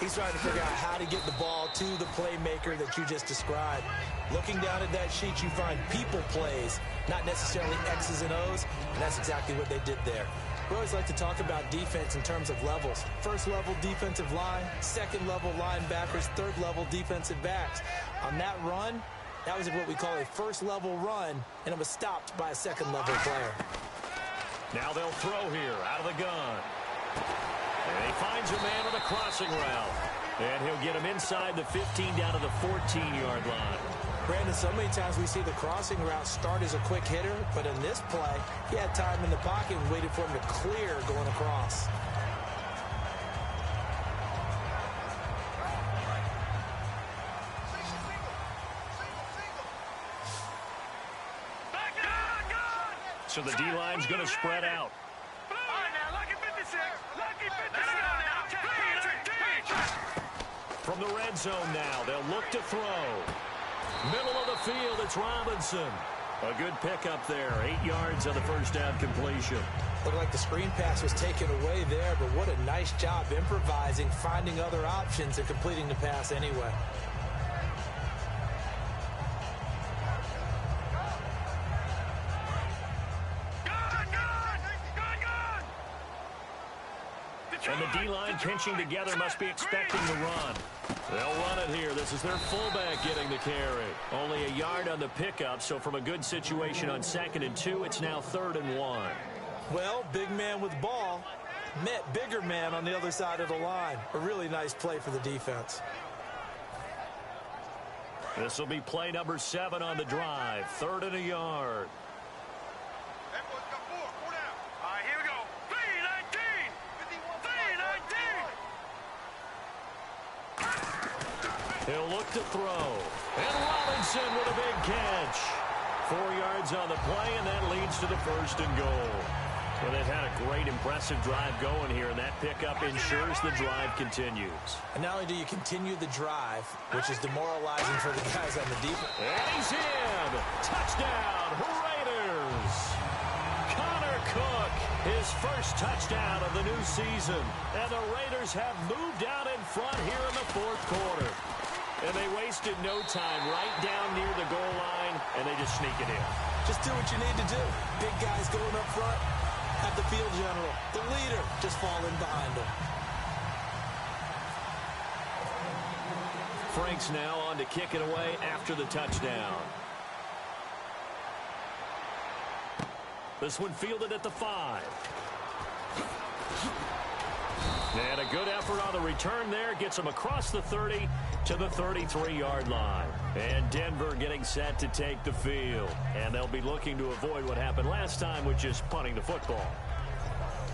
He's trying to figure out how to get the ball to the playmaker that you just described. Looking down at that sheet, you find people plays, not necessarily X's and O's, and that's exactly what they did there. We always like to talk about defense in terms of levels. First level defensive line, second level linebackers, third level defensive backs. On that run, that was what we call a first level run, and it was stopped by a second level player. Now they'll throw here out of the gun. And he finds a man on the crossing route. And he'll get him inside the 15 down to the 14-yard line. Brandon, so many times we see the crossing route start as a quick hitter, but in this play, he had time in the pocket and waited for him to clear going across. So the D-line's going to spread out. From the red zone now, they'll look to throw. Middle of the field, it's Robinson. A good pickup there, 8 yards on the first down completion. Looked like the screen pass was taken away there, but what a nice job improvising, finding other options, and completing the pass anyway. And the D-line pinching together must be expecting the run. They'll run it here. This is their fullback getting the carry. Only a yard on the pickup, so from a good situation on 2nd and 2, it's now 3rd and 1. Well, big man with ball met bigger man on the other side of the line. A really nice play for the defense. This will be play number 7 on the drive. 3rd and a yard. He'll look to throw. And Robinson with a big catch. 4 yards on the play, and that leads to the 1st and goal. Well, they've had a great, impressive drive going here, and that pickup ensures the drive continues. And not only do you continue the drive, which is demoralizing for the guys on the defense. And he's in. Touchdown, Raiders. Connor Cook, his first touchdown of the new season. And the Raiders have moved out in front here in the 4th quarter. And they wasted no time right down near the goal line, and they just sneak it in. Just do what you need to do. Big guys going up front. Have the field general, the leader, just fall in behind him. Frank's now on to kick it away after the touchdown. This one fielded at the 5. And a good effort on the return there. Gets him across the 30 to the 33-yard line. And Denver getting set to take the field. And they'll be looking to avoid what happened last time with just punting the football.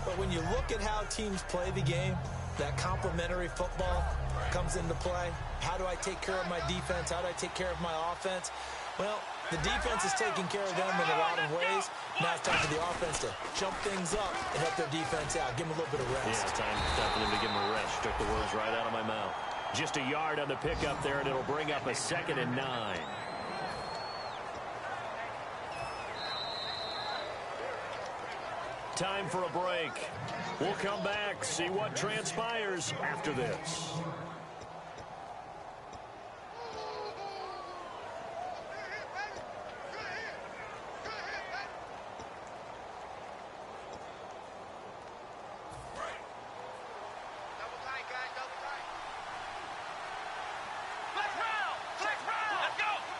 But when you look at how teams play the game, that complementary football comes into play. How do I take care of my defense? How do I take care of my offense? Well, the defense is taking care of them in a lot of ways. Now it's time for the offense to jump things up and help their defense out. Give them a little bit of rest. Yeah, time for them to give them a rest. Took the words right out of my mouth. Just a yard on the pickup there, and it'll bring up a 2nd and 9. Time for a break. We'll come back, see what transpires after this.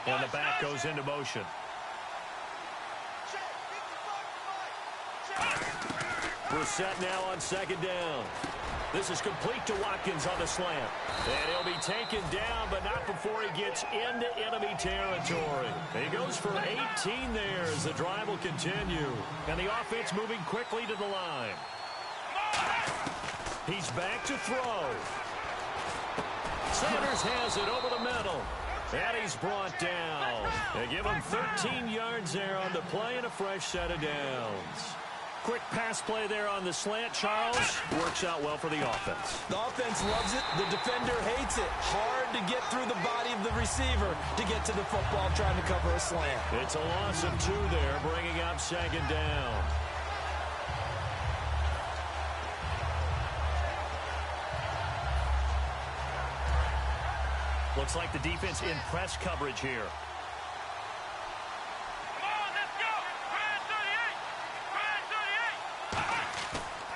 And the back goes into motion. Brissett now on 2nd down. This is complete to Watkins on the slant. And he'll be taken down, but not before he gets into enemy territory. He goes for 18 there as the drive will continue. And the offense moving quickly to the line. He's back to throw. Sanders has it over the middle. And he's brought down. They give him 13 yards there on the play and a fresh set of downs. quick pass play there on the slant, Charles. Works out well for the offense. The offense loves it. The defender hates it. Hard to get through the body of the receiver to get to the football trying to cover a slant. It's a loss of 2 there, bringing up second down. Looks like the defense in press coverage here. Come on, let's go. Brad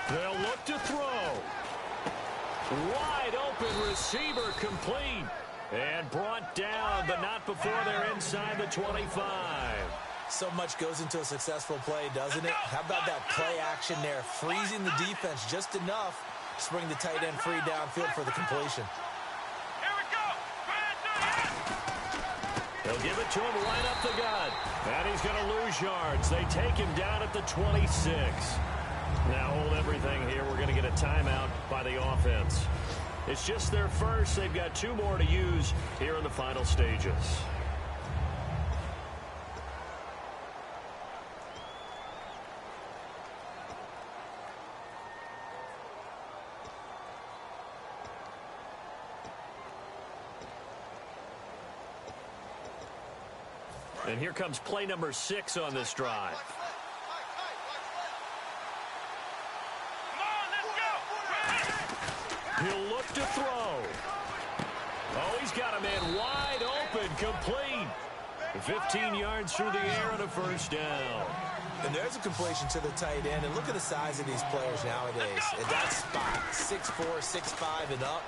38. They'll look to throw. Wide open receiver complete. And brought down, but not before they're inside the 25. So much goes into a successful play, doesn't it? How about that play action there? Freezing the defense just enough to bring the tight end free downfield for the completion. Here we go. Brad 38. They'll give it to him right up the gut. And he's going to lose yards. They take him down at the 26. Now hold everything here. We're going to get a timeout by the offense. It's just their first. They've got 2 more to use here in the final stages. And here comes play number 6 on this drive. He'll look to throw. Oh, he's got a man wide open, complete. 15 yards through the air and a first down. And there's a completion to the tight end. And look at the size of these players nowadays. At that spot, 6'4", 6'5", and up.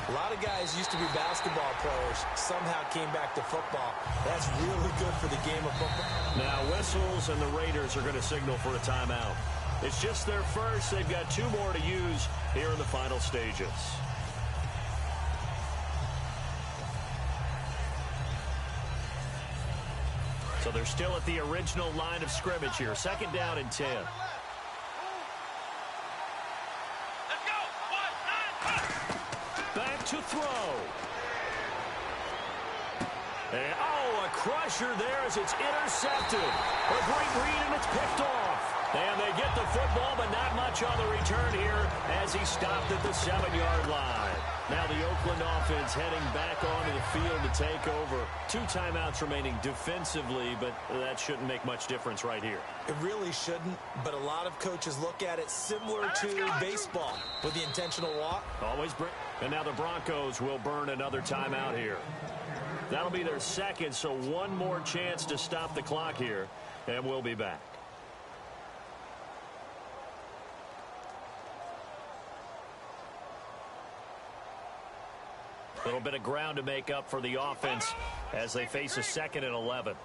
A lot of guys used to be basketball players, somehow came back to football. That's really good for the game of football. Now whistles and the Raiders are going to signal for a timeout. It's just their first. They've got 2 more to use here in the final stages. So they're still at the original line of scrimmage here. 2nd down and 10. Let's go. 1, 9, Back to throw. And, oh, a crusher there as it's intercepted. A great read, and it's picked off. And they get the football, but not much on the return here as he stopped at the 7-yard line. Now the Oakland offense heading back onto the field to take over. 2 timeouts remaining defensively, but that shouldn't make much difference right here. It really shouldn't, but a lot of coaches look at it similar to baseball with the intentional walk. Always bring. And now the Broncos will burn another timeout here. That'll be their 2nd, so 1 more chance to stop the clock here, and we'll be back. A little bit of ground to make up for the offense as they face a 2nd and 11.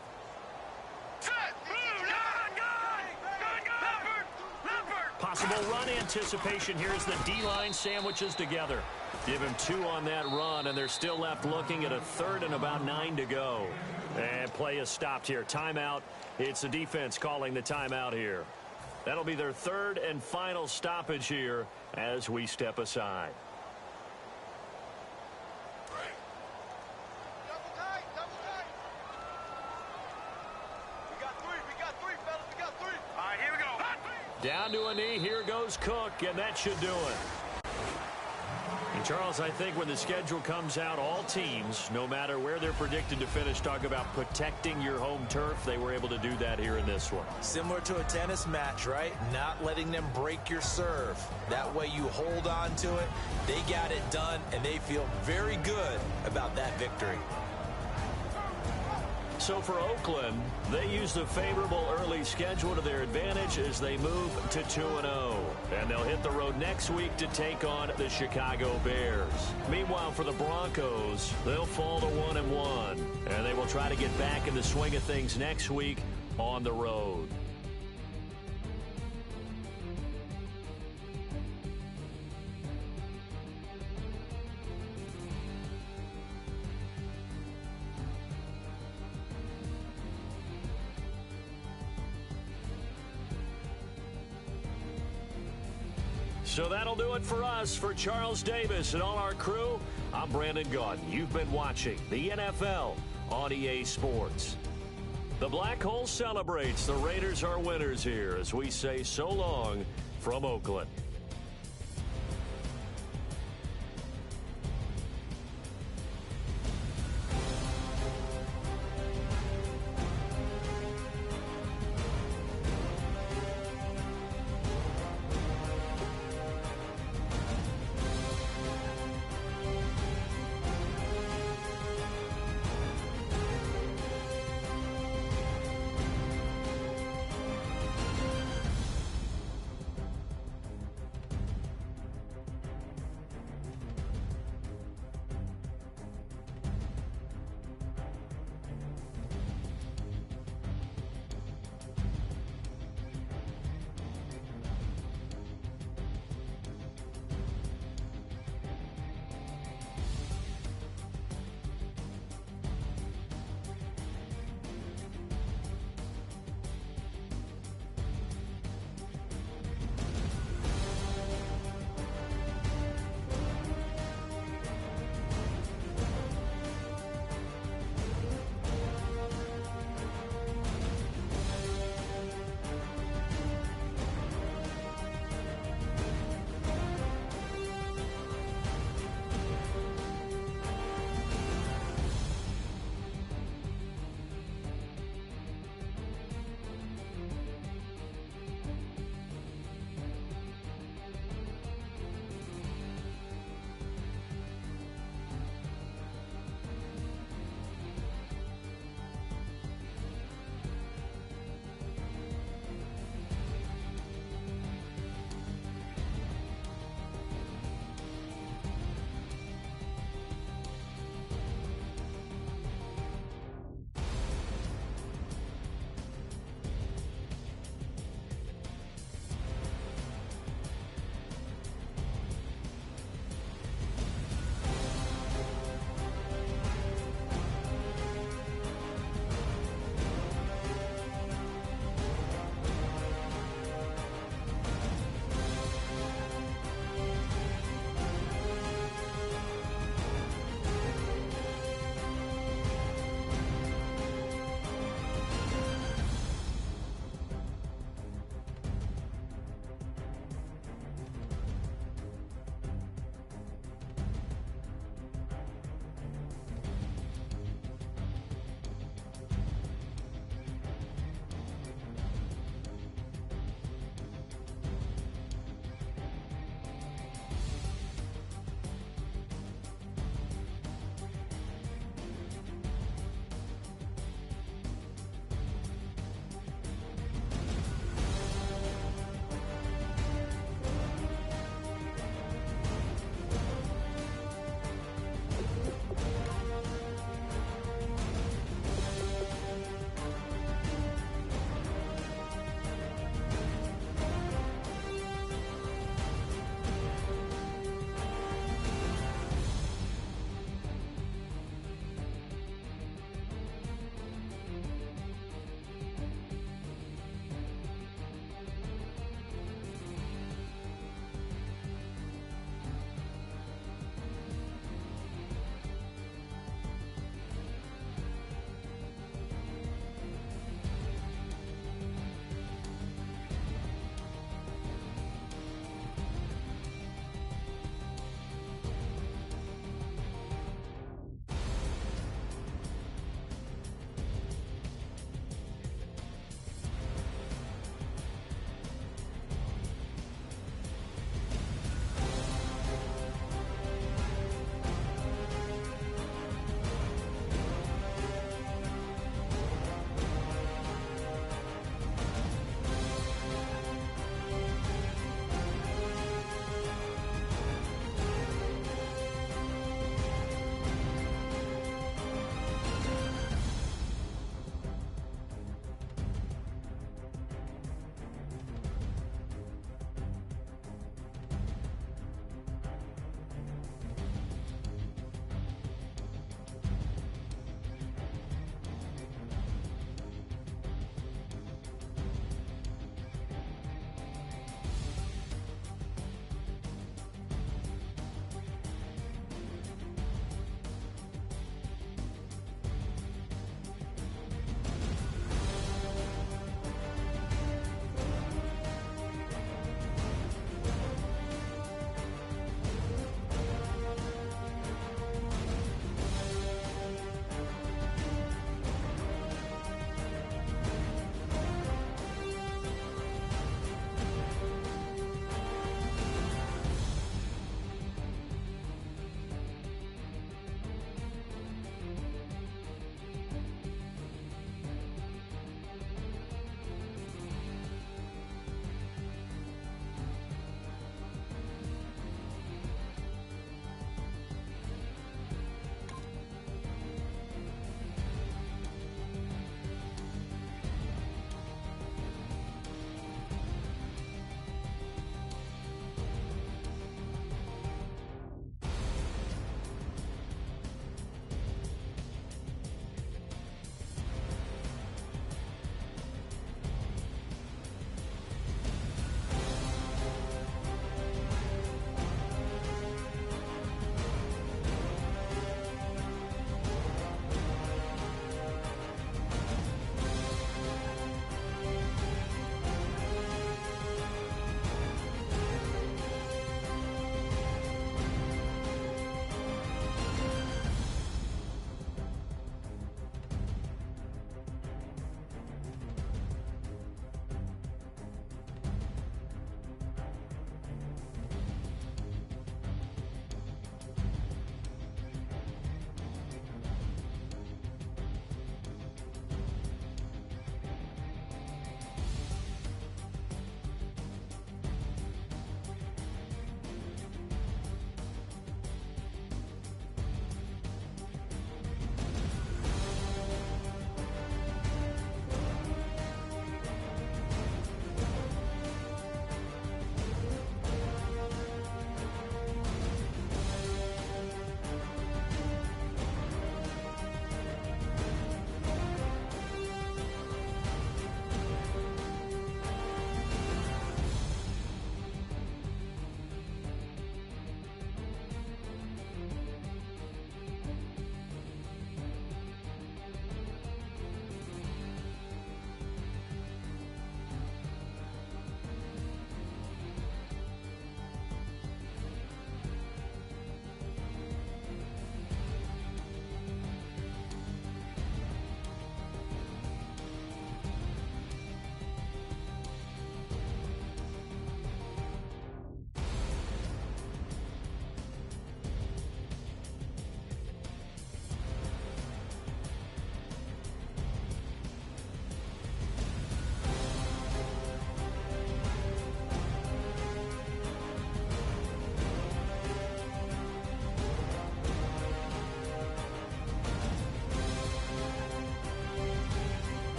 Possible run anticipation here as the D-line sandwiches together. Give him 2 on that run, and they're still left looking at a 3rd and about 9 to go. And play is stopped here. Timeout. It's the defense calling the timeout here. That'll be their 3rd and final stoppage here as we step aside. Down to a knee. Here goes Cook, and that should do it. And Charles, I think when the schedule comes out, all teams, no matter where they're predicted to finish, talk about protecting your home turf. They were able to do that here in this one. Similar to a tennis match, right? Not letting them break your serve. That way you hold on to it. They got it done, and they feel very good about that victory. So for Oakland, they use the favorable early schedule to their advantage as they move to 2-0. And they'll hit the road next week to take on the Chicago Bears. Meanwhile, for the Broncos, they'll fall to 1-1. And they will try to get back in the swing of things next week on the road. So that'll do it for us. For Charles Davis and all our crew, I'm Brandon Gaudin. You've been watching the NFL on EA Sports. The Black Hole celebrates. The Raiders are winners here as we say so long from Oakland.